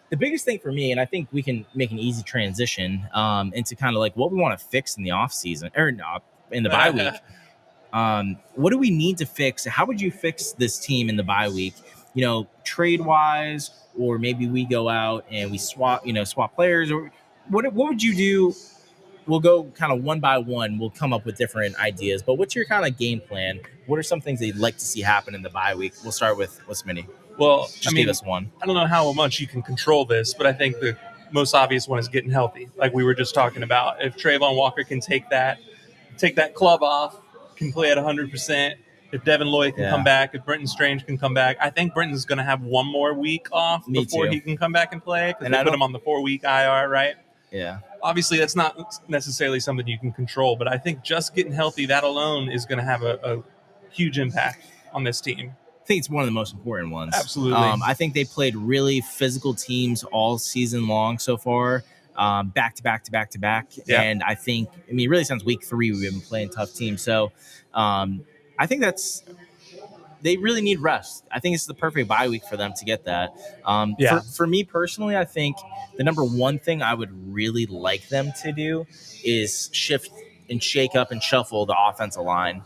the biggest thing for me, and I think we can make an easy transition into kind of like what we want to fix in the off season or in the bye week. What do we need to fix? How would you fix this team in the bye week? Trade wise, or maybe we go out and we swap players, or what would you do? We'll go kind of one by one. We'll come up with different ideas. But what's your kind of game plan? What are some things that you'd like to see happen in the bye week? We'll start with Smitty. Well, give us one. I don't know how much you can control this, but I think the most obvious one is getting healthy, like we were just talking about. If Trayvon Walker can take that club off, can play at 100%. If Devin Lloyd can come back, if Brenton Strange can come back, I think Brenton's going to have one more week off before he can come back and play, because they put him on the 4-week IR, right? Yeah. Obviously, that's not necessarily something you can control, but I think just getting healthy, that alone is going to have a huge impact on this team. I think it's one of the most important ones. Absolutely. I think they played really physical teams all season long so far, back to back to back to back. Yeah. And I think, it really sounds week 3 we've been playing tough teams. So I think they really need rest. I think it's the perfect bye week for them to get that. For me personally, I think the number one thing I would really like them to do is shift and shake up and shuffle the offensive line.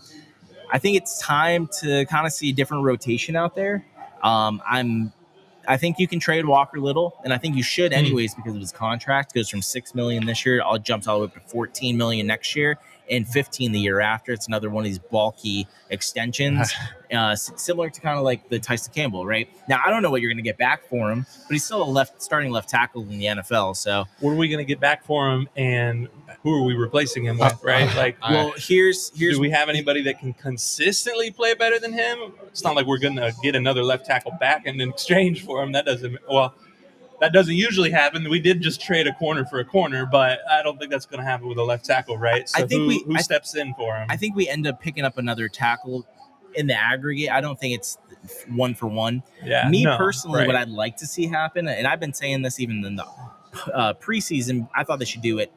I think it's time to kind of see a different rotation out there. I think you can trade Walker Little, and I think you should anyways because of his contract. It goes from $6 million this year, jumps all the way up to $14 million next year, and $15 the year after. It's another one of these bulky extensions, similar to kind of like the Tyson Campbell, right? Now, I don't know what you're going to get back for him, but he's still a starting left tackle in the NFL. So, what are we going to get back for him, and who are we replacing him with, right? Here's do we have anybody that can consistently play better than him? It's not like we're going to get another left tackle back in exchange for him. That doesn't usually happen. We did just trade a corner for a corner, but I don't think that's going to happen with a left tackle, right? So who steps in for him? I think we end up picking up another tackle in the aggregate. I don't think it's 1 for 1. Yeah, personally, what I'd like to see happen, and I've been saying this even in the preseason. I thought they should do it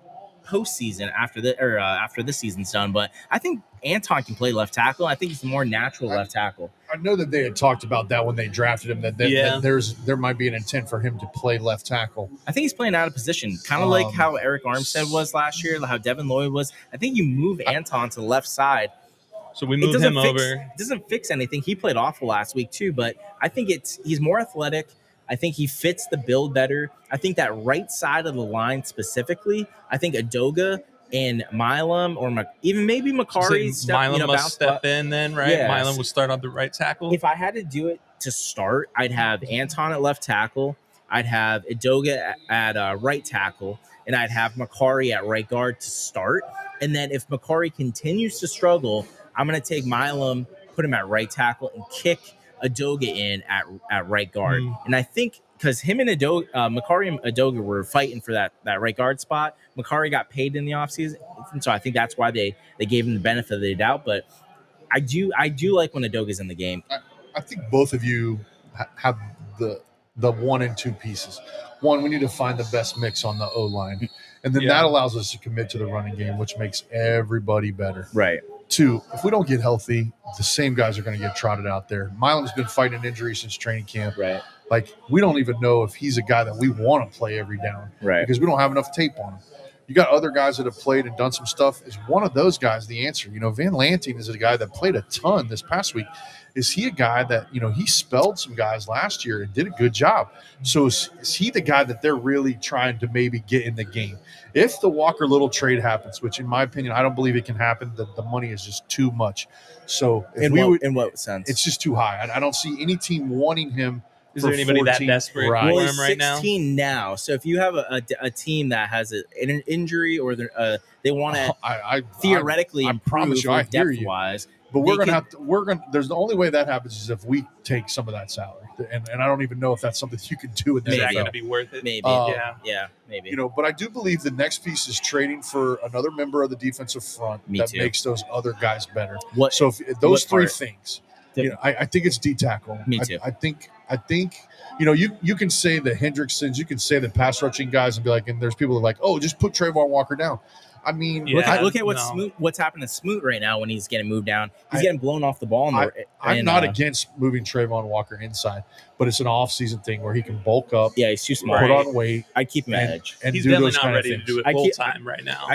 postseason after this season's done. But I think Anton can play left tackle. I think he's the more natural left tackle. I know that they had talked about that when they drafted him. That there might be an intent for him to play left tackle. I think he's playing out of position, kind of like how Eric Armstead was last year, how Devin Lloyd was. I think you move Anton to the left side. So we move him over. It doesn't fix anything. He played awful last week too, but I think he's more athletic. I think he fits the build better. I think that right side of the line specifically, I think Adoga and Milam or even maybe Makari must step in then, right? Yes. Milam would start on the right tackle. If I had to do it to start, I'd have Anton at left tackle. I'd have Adoga at right tackle, and I'd have Makari at right guard to start. And then if Makari continues to struggle, I'm going to take Milam, put him at right tackle, and kick Adoga in at right guard. And I think because him and Makari and Adoga were fighting for that right guard spot. Makari got paid in the offseason, and so I think that's why they gave him the benefit of the doubt. But I do like when Adoga's in the game. I think both of you have the 1 and 2 pieces. One, we need to find the best mix on the O-line. And then that allows us to commit to the running game, which makes everybody better. Right. 2, if we don't get healthy, the same guys are going to get trotted out there. Milam's been fighting an injury since training camp. Right. Like, we don't even know if he's a guy that we want to play every down. Right. Because we don't have enough tape on him. You got other guys that have played and done some stuff. Is one of those guys the answer? Van Lanting is a guy that played a ton this past week. Is he a guy that, he spelled some guys last year and did a good job? So is he the guy that they're really trying to maybe get in the game? If the Walker Little trade happens, which in my opinion, I don't believe it can happen, the money is just too much. So in what sense? It's just too high. I don't see any team wanting him. Is there anybody 14, that desperate for him right now? 16 now. So if you have a team that has an injury or they want to theoretically improve depth-wise, but there's the only way that happens is if we take some of that salary, and I don't even know if that's something you can do. Is that going to be worth it? Maybe, maybe. But I do believe the next piece is trading for another member of the defensive front makes those other guys better. So if those three things. I think it's D-tackle. Me too. I think you can say the Hendricksons, you can say the pass rushing guys and be like, and there's people that are like, oh, just put Trayvon Walker down. I mean, look at what's happening to Smoot right now when he's getting moved down. He's getting blown off the ball. I'm not against moving Trayvon Walker inside, but it's an off-season thing where he can bulk up. Yeah, he's too smart. Put on weight. I'd keep him at edge. And he's do definitely those not ready to do it full time right now.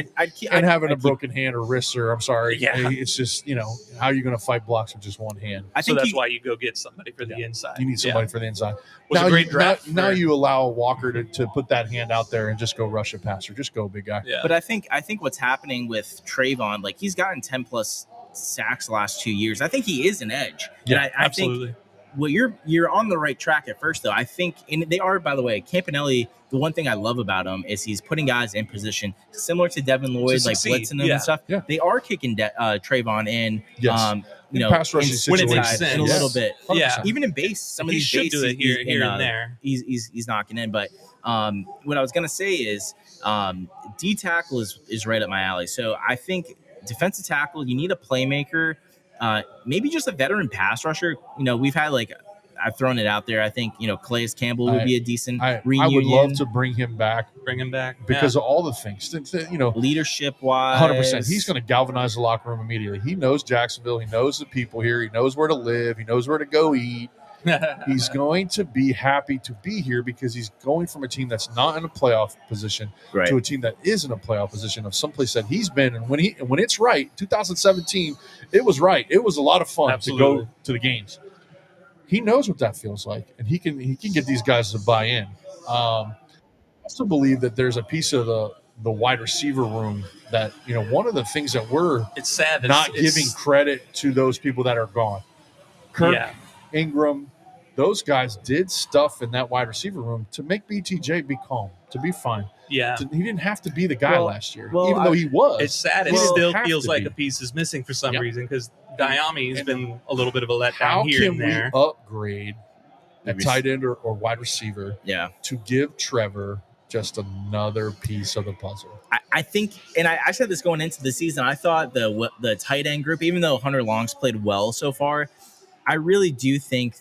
Having a broken hand or wrist, or I'm sorry, it's just how are you going to fight blocks with just one hand? So that's why you go get somebody for the inside. You need somebody for the inside. Was a great draft. Now you allow Walker to put that hand out there and just go rush a passer. Just go, big guy. Yeah. But I think what's happening with Trayvon, like he's gotten 10 plus sacks the last 2 years. I think he is an edge. Yeah, and I absolutely. Think you're on the right track at first, though. I think, and they are, by the way, Campanelli. The one thing I love about him is he's putting guys in position similar to Devin Lloyd, like blitzing them and stuff. Yeah. They are kicking Trayvon in. Yes. Pass rushing situations in a little bit. 100%. Yeah, even in base, some of these should base do it here and there. He's knocking in. But what I was gonna say is D tackle is right up my alley. So I think defensive tackle, you need a playmaker, maybe just a veteran pass rusher. We've had I've thrown it out there. I think Calais Campbell would be a decent reunion. I would love to bring him back because of all the things. Leadership wise, 100%. He's going to galvanize the locker room immediately. He knows Jacksonville. He knows the people here. He knows where to live. He knows where to go eat. He's going to be happy to be here because he's going from a team that's not in a playoff position to a team that is in a playoff position of someplace that he's been. And when it's right, 2017, it was right. It was a lot of fun to go to the games. He knows what that feels like, and he can get these guys to buy in. I also believe that there's a piece of the wide receiver room that one of the things that it's sad that not giving credit to those people that are gone. Kirk, Ingram, those guys did stuff in that wide receiver room to make BTJ be calm, to be fine. Yeah. He didn't have to be the guy last year, even though he was. It's sad. It still feels like a piece is missing for some reason because Diami has been a little bit of a letdown here and there. How can we upgrade a tight end or wide receiver to give Trevor just another piece of the puzzle? I think, and I said this going into the season, I thought the tight end group, even though Hunter Long's played well so far, I really do think,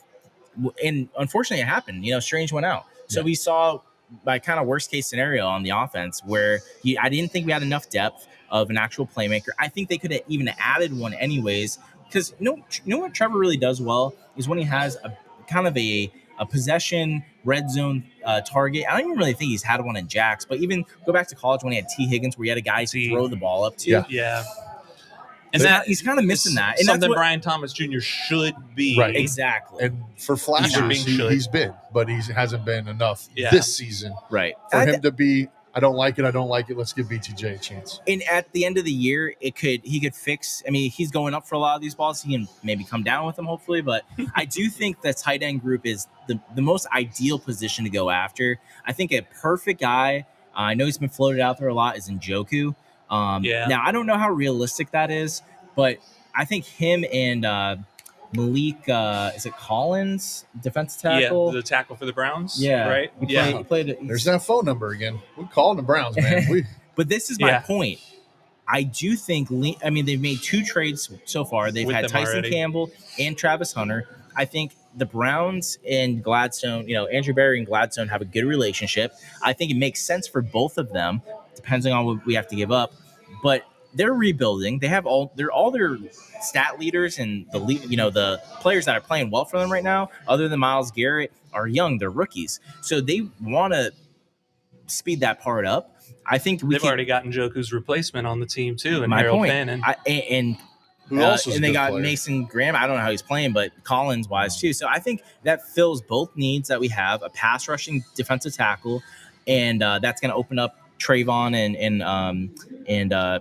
and unfortunately it happened, Strange went out. So we saw my kind of worst case scenario on the offense where I didn't think we had enough depth of an actual playmaker. I think they could have even added one anyways, because you know what Trevor really does well is when he has a kind of a possession red zone target. I don't even really think he's had one in Jags, but even go back to college when he had T. Higgins, where he had a guy to throw the ball up to. Yeah. And he's kind of missing that. And something Brian Thomas Jr. should be. Right. Exactly. And for flashes, he's been, but he hasn't been enough this season. Right. For him to be, I don't like it. Let's give BTJ a chance. And at the end of the year, he could fix. I mean, he's going up for a lot of these balls. He can maybe come down with them, hopefully. But I do think the tight end group is the most ideal position to go after. I think a perfect guy. I know he's been floated out there a lot. Is Njoku. Now I don't know how realistic that is, but I think him and Malik, is it Collins, defensive tackle? Yeah, the tackle for the Browns. Yeah, right. He played. There's that phone number again. We called the Browns, man. But this is my point. I do think. They've made 2 trades so far. They've had Tyson Campbell and Travis Hunter. I think the Browns and Gladstone, Andrew Berry and Gladstone have a good relationship. I think it makes sense for both of them, depending on what we have to give up. But they're rebuilding. They have all their stat leaders and the players that are playing well for them right now, other than Myles Garrett, are young. They're rookies, so they want to speed that part up. I think they've already gotten Njoku's replacement on the team too, and my Harold point. Fannin. And they got player. Mason Graham. I don't know how he's playing, but Collins wise too. So I think that fills both needs that we have: a pass rushing defensive tackle, and that's going to open up Trayvon and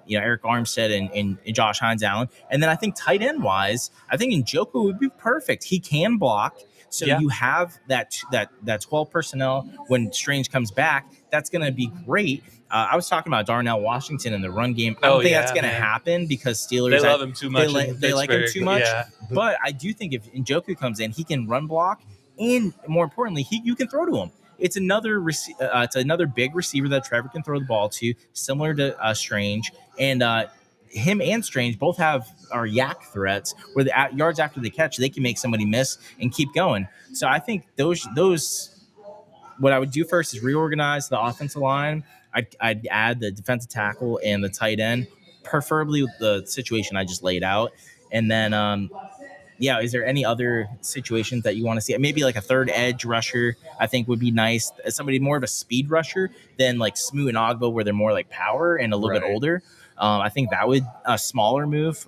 Eric Armstead and Josh Hines Allen. And then I think tight end wise, I think Njoku would be perfect. He can block. So you have that 12 personnel when Strange comes back. That's going to be great. I was talking about Darnell Washington in the run game. I don't think that's going to happen because Steelers love him too much. They like him too much. Yeah. But I do think if Njoku comes in, he can run block, and more importantly, you can throw to him. It's another big receiver that Trevor can throw the ball to, similar to Strange. And him and Strange both are yak threats where the yards after the catch, they can make somebody miss and keep going. So I think those what I would do first is reorganize the offensive line. I'd add the defensive tackle and the tight end, preferably with the situation I just laid out. And then, is there any other situations that you want to see? Maybe like a third edge rusher, I think would be nice. Somebody more of a speed rusher than like Smoot and Ogbo, where they're more like power and a little bit older. I think that would a smaller move.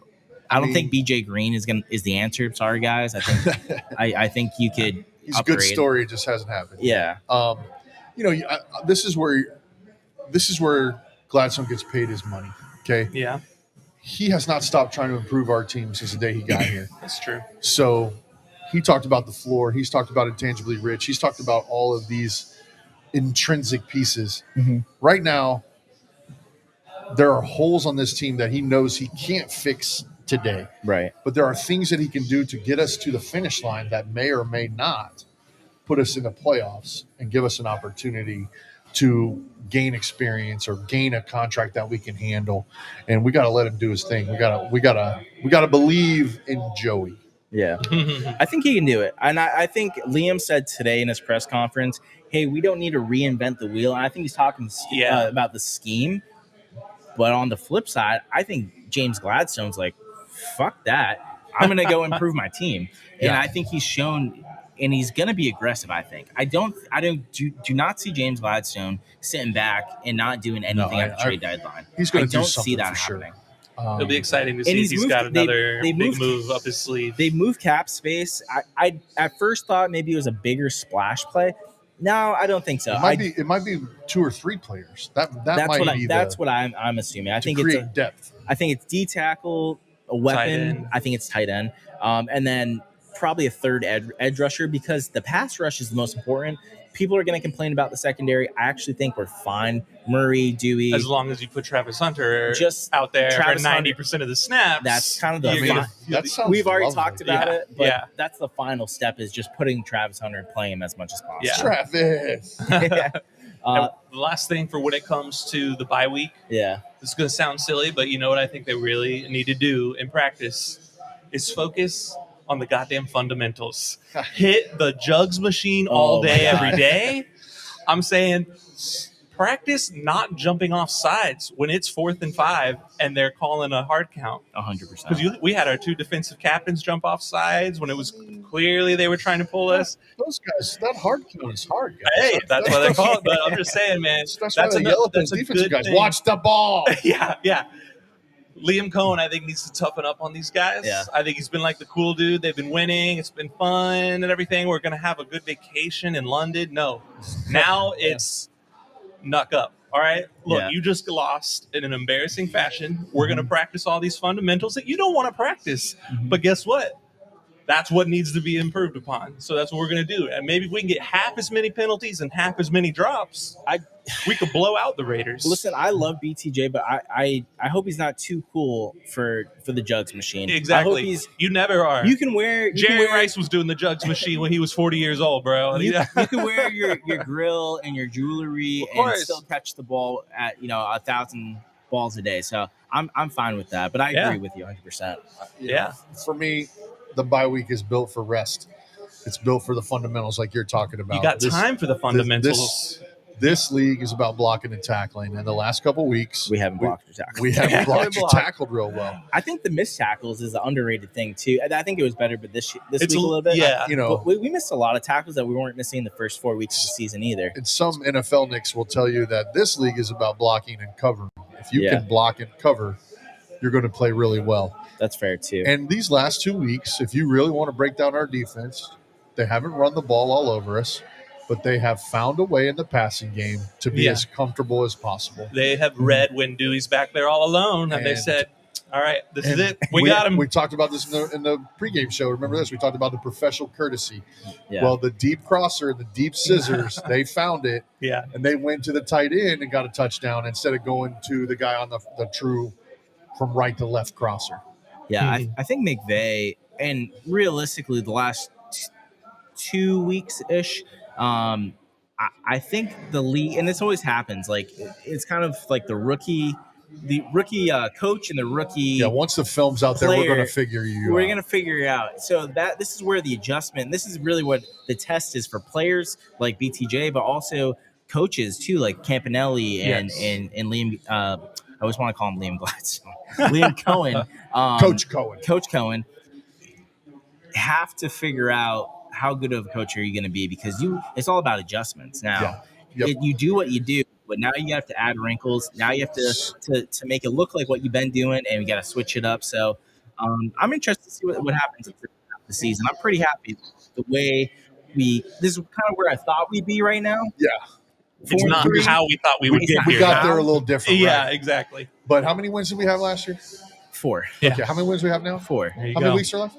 I don't think BJ Green is the answer. Sorry, guys. I think I think you could. He's upgrade. A good story. It just hasn't happened. Yeah. This is where Gladstone gets paid his money. Okay. Yeah. He has not stopped trying to improve our team since the day he got here. That's true. So he talked about the floor. He's talked about intangibly rich. He's talked about all of these intrinsic pieces. Mm-hmm. Right now, there are holes on this team that he knows he can't fix today. Right. But there are things that he can do to get us to the finish line that may or may not put us in the playoffs and give us an opportunity to gain experience or gain a contract that we can handle. And we got to let him do his thing. We got to believe in Joey. Yeah. I think he can do it. And I think Liam said today in his press conference, hey, we don't need to reinvent the wheel. And I think he's talking about the scheme. But on the flip side, I think James Gladstone's like, fuck that. I'm going to go improve my team. And I think he's shown, and he's going to be aggressive, I think. I do not see James Gladstone sitting back and not doing anything at the trade deadline. He's going to do something. See that happening. Sure. It'll be exciting to see if he's got another big move up his sleeve. They moved cap space. I at first thought maybe it was a bigger splash play. No, I don't think so. It might be 2 or 3 players. That's what I'm assuming. I think it's depth. I think it's D tackle, a weapon. I think it's tight end, and then probably a third edge rusher, because the pass rush is the most important. People are going to complain about the secondary. I actually think we're fine. Murray, Dewey. As long as you put Travis Hunter just out there for 90% of the snaps. That's kind of the we've already talked about it, but that's the final step, is just putting Travis Hunter and playing him as much as possible. Yeah. Travis. The last thing for when it comes to the bye week. Yeah. This is going to sound silly, but you know what I think they really need to do in practice is focus on the goddamn fundamentals. Hit the jugs machine all day, every day. I'm saying practice not jumping off sides when it's 4th and 5 and they're calling a hard count. 100%. Because we had our 2 defensive captains jump off sides when it was clearly they were trying to pull us. Those guys, that hard count is hard, guys. Hey, that's why they call it. But I'm just saying, man. That's why they yell at those defensive guys. Thing. Watch the ball. Yeah. Liam Cohen, I think, needs to toughen up on these guys. Yeah. I think he's been like the cool dude. They've been winning. It's been fun and everything. We're going to have a good vacation in London. No. Now it's knuck up. All right? Look, you just lost in an embarrassing fashion. We're going to practice all these fundamentals that you don't want to practice. But guess what? That's what needs to be improved upon. So that's what we're going to do. And maybe if we can get half as many penalties and half as many drops, we could blow out the Raiders. Listen, I love BTJ, but I hope he's not too cool for the jugs machine. Exactly. You never are. You can wear Jerry Rice was doing the jugs machine when he was 40 years old, bro. You can wear your grill and your jewelry and still catch the ball at 1,000 balls a day. So I'm fine with that. But I agree with you 100%. Yeah. For me, the bye week is built for rest. It's built for the fundamentals like you're talking about. You got time for the fundamentals. This league is about blocking and tackling. And the last couple of weeks, we haven't blocked or tackled. We haven't blocked or tackled real well. I think the missed tackles is an underrated thing too. I think it was better, but this week a little bit. Yeah, we missed a lot of tackles that we weren't missing the first 4 weeks of the season either. And some NFL nicks will tell you that this league is about blocking and covering. If you can block and cover, you're going to play really well. That's fair too. And these last 2 weeks, if you really want to break down our defense, they haven't run the ball all over us, but they have found a way in the passing game to be as comfortable as possible. They have read when Dewey's back there all alone, and they said, all right, this is it. We got him. We talked about this in the pregame show. Remember this? We talked about the professional courtesy. Yeah. Well, the deep crosser, the deep scissors, they found it. Yeah. And they went to the tight end and got a touchdown instead of going to the guy on the true from right to left crosser. Yeah, I think McVay, and realistically the last 2 weeks-ish, I think the league, and this always happens, like it's kind of like the rookie coach and the rookie. Yeah, once the film's out there, we're going to figure you out. We're going to figure it out. So this is where the adjustment, this is really what the test is for players like BTJ, but also coaches too, like Campanelli and Liam. I always want to call him Liam Gladstone. Liam Cohen. Coach Cohen. Have to figure out how good of a coach are you going to be, because it's all about adjustments now. You do what you do, but now you have to add wrinkles. Now you have to make it look like what you've been doing, and we got to switch it up. So I'm interested to see what happens in the season. I'm pretty happy the way this is kind of where I thought we'd be right now. Yeah. It's not how we thought we would get here. We got there a little different. Yeah, right? Exactly. But how many wins did we have last year? 4. Yeah. Okay, how many wins do we have now? 4. How many weeks are left?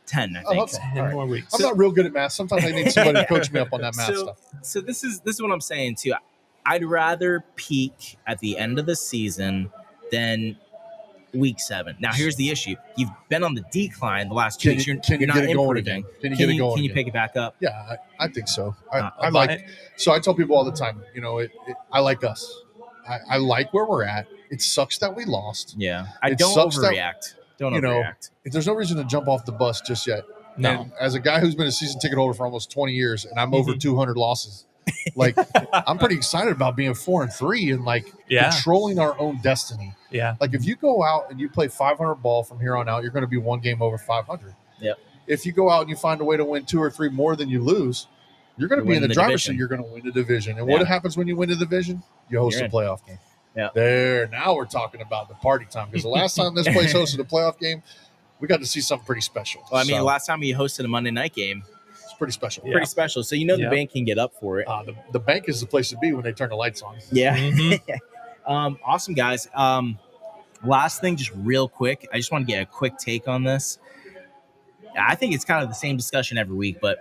10, I think. 10 more weeks. I'm not real good at math. Sometimes I need somebody to coach me up on that math stuff. So this is what I'm saying too. I'd rather peak at the end of the season than week 7. Now here's the issue: you've been on the decline the last 2 weeks. You're not improving. Can you get it going? Can you pick it back up? Yeah, I think so. I like. So I tell people all the time, I like us. I like where we're at. It sucks that we lost. Yeah, don't overreact. Don't overreact. There's no reason to jump off the bus just yet. No. And as a guy who's been a season ticket holder for almost 20 years, and I'm over 200 losses, like I'm pretty excited about being 4-3 and controlling our own destiny. Yeah. Like if you go out and you play 500 ball from here on out, you're going to be one game over 500. Yep. If you go out and you find a way to win 2 or 3 more than you lose, you're going to be in the driver's seat. You're going to win the division. And what happens when you win the division? You host a playoff game. Yeah. There. Now we're talking about the party time, because the last time this place hosted a playoff game, we got to see something pretty special. Well, I mean, the last time we hosted a Monday night game, it's pretty special. Pretty special. So the bank can get up for it. The bank is the place to be when they turn the lights on. Yeah. Awesome, guys. Last thing, just real quick. I just want to get a quick take on this. I think it's kind of the same discussion every week, but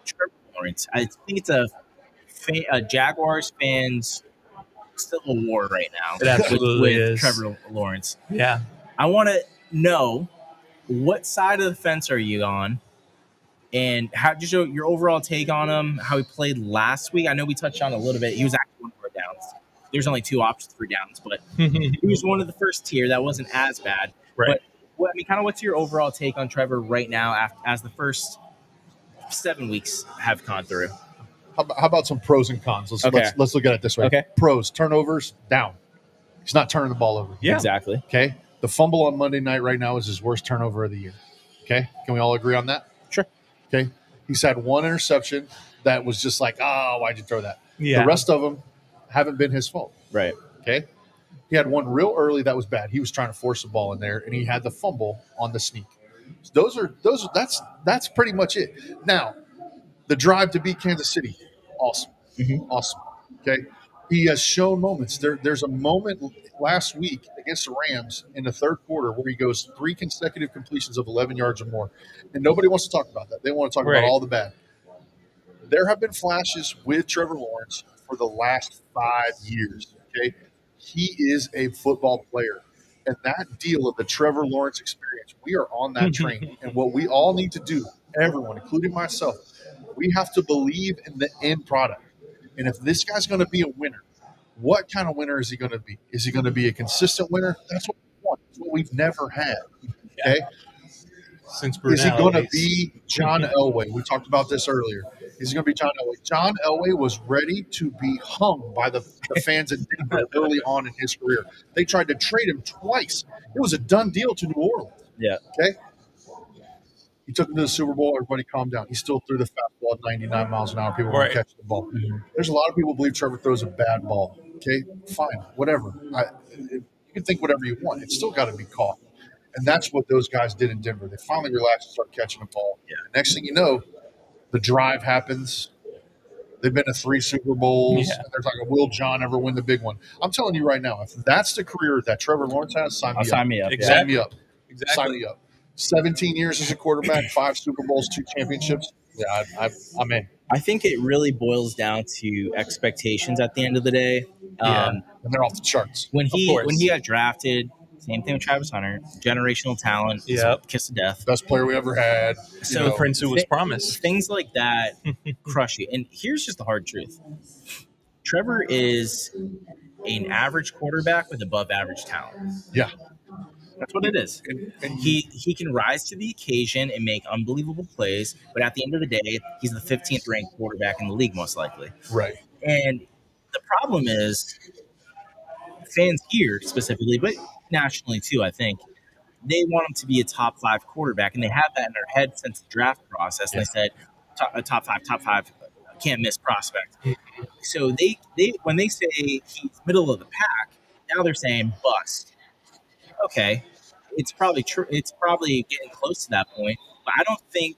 Trevor Lawrence, I think it's a Jaguars fans civil war right now. It absolutely with is. Trevor Lawrence. Yeah. I want to know, what side of the fence are you on? And how just your overall take on him, how he played last week. I know we touched on it a little bit. He was actually one of our downs. There's only 2 options for downs, but he was one of the first tier. That wasn't as bad. Right. But what's your overall take on Trevor right now as the first 7 weeks have gone through? How about some pros and cons? Let's look at it this way. Okay. Pros: turnovers down. He's not turning the ball over. Yeah. Exactly. Okay. The fumble on Monday night right now is his worst turnover of the year. Okay. Can we all agree on that? Sure. Okay. He's had one interception that was just like, oh, why'd you throw that? Yeah. The rest of them haven't been his fault. Right. Okay. He had one real early that was bad. He was trying to force the ball in there, and he had the fumble on the sneak. That's pretty much it. Now, the drive to beat Kansas City, awesome, awesome. Okay, he has shown moments. There's a moment last week against the Rams in the third quarter where he goes 3 consecutive completions of 11 yards or more, and nobody wants to talk about that. They want to talk about all the bad. There have been flashes with Trevor Lawrence for the last 5 years. Okay, he is a football player. And that deal of the Trevor Lawrence experience, we are on that train. And what we all need to do, everyone, including myself, we have to believe in the end product. And if this guy's going to be a winner, what kind of winner is he going to be? Is he going to be a consistent winner? That's what we want. That's what we've never had. Okay. Since Brunel, is he going to be John Elway? We talked about this earlier. Is he going to be John Elway? John Elway was ready to be hung by the fans in Denver early on in his career. They tried to trade him twice. It was a done deal to New Orleans. Yeah. Okay. He took him to the Super Bowl. Everybody calmed down. He still threw the fastball at 99 miles an hour. People weren't catching the ball. There's a lot of people who believe Trevor throws a bad ball. Okay, fine, whatever. You can think whatever you want. It's still got to be caught. And that's what those guys did in Denver. They finally relaxed and started catching the ball. Yeah. Next thing you know, the drive happens. They've been to 3 Super Bowls. Yeah. And they're talking, will John ever win the big one? I'm telling you right now, if that's the career that Trevor Lawrence has, sign me up. Exactly. Sign me up. Exactly. Sign me up. 17 years as a quarterback, 5 Super Bowls, 2 championships. Yeah, I'm in. I think it really boils down to expectations at the end of the day. And they're off the charts. When he got drafted, same thing with Travis Hunter, generational talent, kiss of death. Best player we ever had. So the prince who was promised. Things like that crush you. And here's just the hard truth. Trevor is an average quarterback with above average talent. Yeah. That's what it is. And he can rise to the occasion and make unbelievable plays, but at the end of the day, he's the 15th ranked quarterback in the league, most likely. Right. And the problem is, fans here specifically, but nationally too, I think, they want him to be a top 5 quarterback, and they have that in their head since the draft process. And they said, top five, can't miss prospect. So they when they say he's middle of the pack, now they're saying bust. Okay, it's probably true. It's probably getting close to that point, but I don't think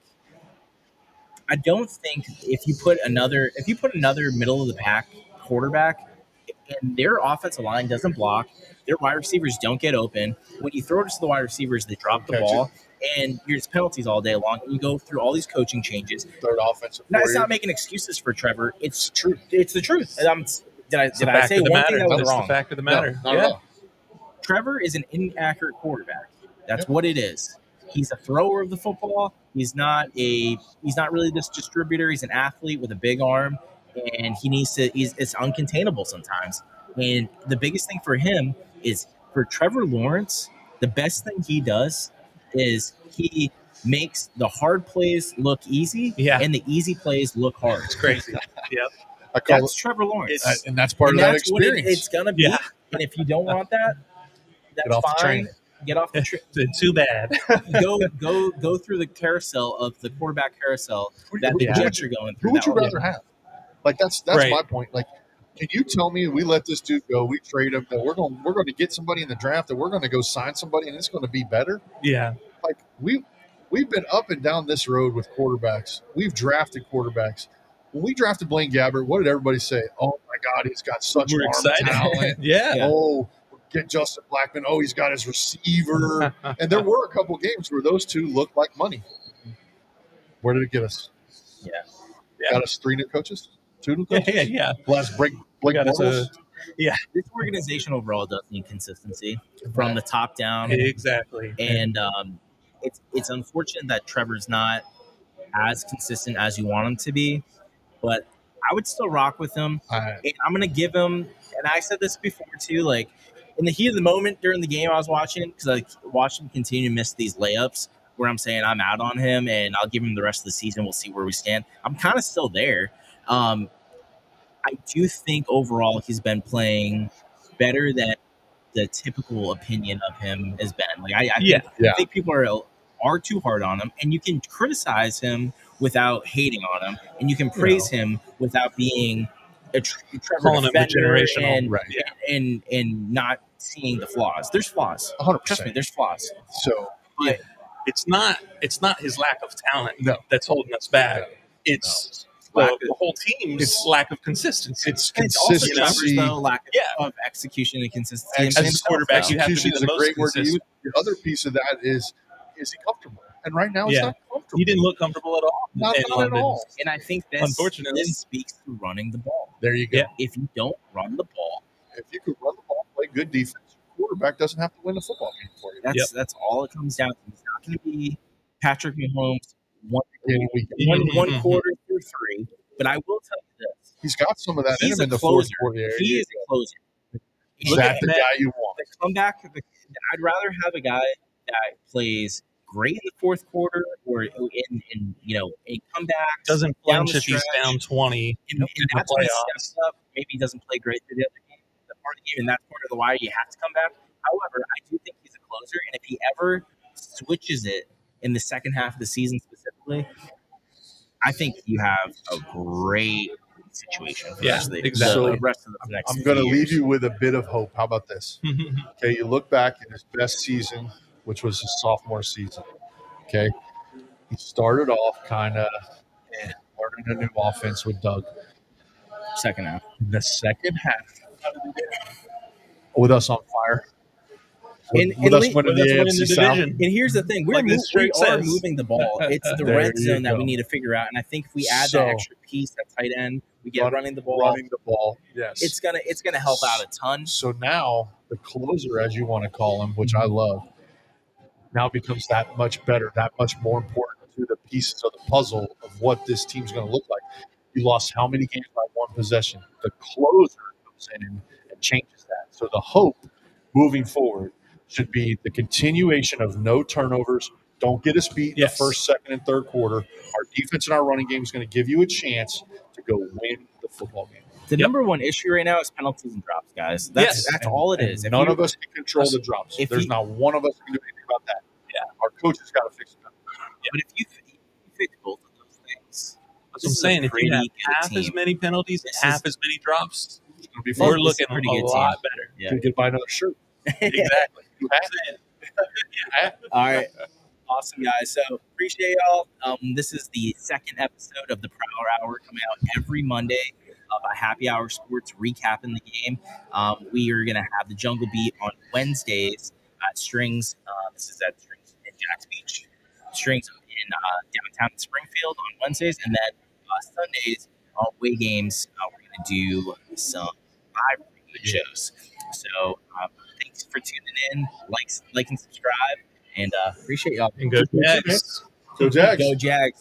if you put another middle of the pack quarterback and their offensive line doesn't block, their wide receivers don't get open. When you throw it to the wide receivers, they drop the ball, and there's penalties all day long. And you go through all these coaching changes. Third offensive. Now, it's not making excuses for Trevor. It's true. It's the truth. And did I say one thing that was wrong? That's the fact of the matter. No, not at all. Trevor is an inaccurate quarterback. That's what it is. He's a thrower of the football. He's not really this distributor. He's an athlete with a big arm, and it's uncontainable sometimes. And the biggest thing for him is, for Trevor Lawrence, the best thing he does is he makes the hard plays look easy and the easy plays look hard. It's crazy. Yep. That's Trevor Lawrence. And that's part of that experience. What it's going to be. Yeah. And if you don't want that, that's Get off fine. the train. Get off the train. Too bad. go through the carousel of the quarterback carousel that the Jets are going through. Who would you rather have? Like that's right. my point. Like, can you tell me we let this dude go, we trade him, that we're going to get somebody in the draft, that we're going to go sign somebody, and it's going to be better? Yeah. Like we've been up and down this road with quarterbacks. We've drafted quarterbacks. When we drafted Blaine Gabbert, what did everybody say? Oh my God, he's got such arm talent. Yeah. Oh, get Justin Blackman. Oh, he's got his receiver. And there were a couple games where those two looked like money. Where did it get us? Yeah. Got us 3 new coaches? 2 new coaches? Yeah. Last break. This organization overall does need consistency from the top down. Exactly. And it's unfortunate that Trevor's not as consistent as you want him to be, but I would still rock with him. And I'm going to give him, and I said this before too, like in the heat of the moment during the game I was watching, because I watched him continue to miss these layups where I'm saying I'm out on him and I'll give him the rest of the season. We'll see where we stand. I'm kind of still there. I do think overall he's been playing better than the typical opinion of him has been. Like I think people are too hard on him, and you can criticize him without hating on him, and you can praise him without being a Trevor Calling him the defender generational, and not seeing the flaws. There's flaws. 100%. Trust me, there's flaws. So But it's not his lack of talent No. that's holding us back. No. It's Lack the whole team's It's- lack of consistency. it's and it's also consistency. Trevor's though lack Yeah. of execution and consistency. As a quarterback, you have to be Execution the is a most great word to use. consistent. The other piece of that is he comfortable? And right now, he's Yeah. not comfortable. He didn't look comfortable at all. Not in at London. all. And I think Unfortunately. this speaks to running the ball. There you go. Yeah. If you don't run the ball, If you can run the ball, play good defense, your quarterback doesn't have to win the football game for you. that's all it comes down to. He's not going to be Patrick Mahomes one Mhm. quarter through three. But I will tell you this: He's got some of that in he's him a in the fourth closer. quarter. There He you is go. a closer. Is Look that at the guy you want? the comeback. I'd rather have a guy that plays great in the fourth quarter or in comebacks. Doesn't down flinch the if he's stretch. down 20 And in the that's when he playoffs. steps up. Maybe he doesn't play great through the other game, the part of the game, and that's part of the why you have to come back. However, I do think he's a closer, and if he ever switches it in the second half of the season specifically, I think you have a great situation for the Yeah, rest of the, exactly. the rest of the next I'm going to few leave years. you with a bit of hope. How about this? Okay, you look back at his best season, which was his sophomore season. Okay, he started off kind of learning a new offense with Doug. second half. In the second half, with us on fire, with us winning the AFC South. division. And here's the thing: Like we this streak are says. moving the ball. It's the There red you zone that go. we need to figure out. And I think if we add So, that extra piece, that tight end, we get running the ball. Yes. It's gonna help out a ton. So now the closer, as you want to call him, which I love, now becomes that much better, that much more important to the pieces of the puzzle of what this team's going to look like. You lost how many games by one possession? The closer comes in and changes that. So the hope moving forward should be the continuation of no turnovers. Don't get us beat in the first, second, and third quarter. Our defense and our running game is going to give you a chance to go win the football game. The number one issue right now is penalties and drops, guys. That's all it is. If None you- of us can control the drops. if There's you- not one of us who can do anything about that. Yeah. Our coaches got to fix it. But if you fix both of those things, That's what I'm saying. If you have half as many penalties and half as many drops, It's going to be fun. we're looking pretty a good lot better. Yeah. You could buy another shirt. Exactly. You have it. All right. Awesome, guys. So appreciate y'all. This is the second episode of the Prowler Hour coming out every Monday by Happy Hour Sports, recapping the game. We are going to have the Jungle Beat on Wednesdays at Strings. This is at Strings in Jax Beach. Strings in downtown Springfield on Wednesdays. And then Sundays, away games, we're going to do some live shows. So thanks for tuning in. Like and subscribe. And appreciate y'all. And go Jags. Go Jags. Go Jags.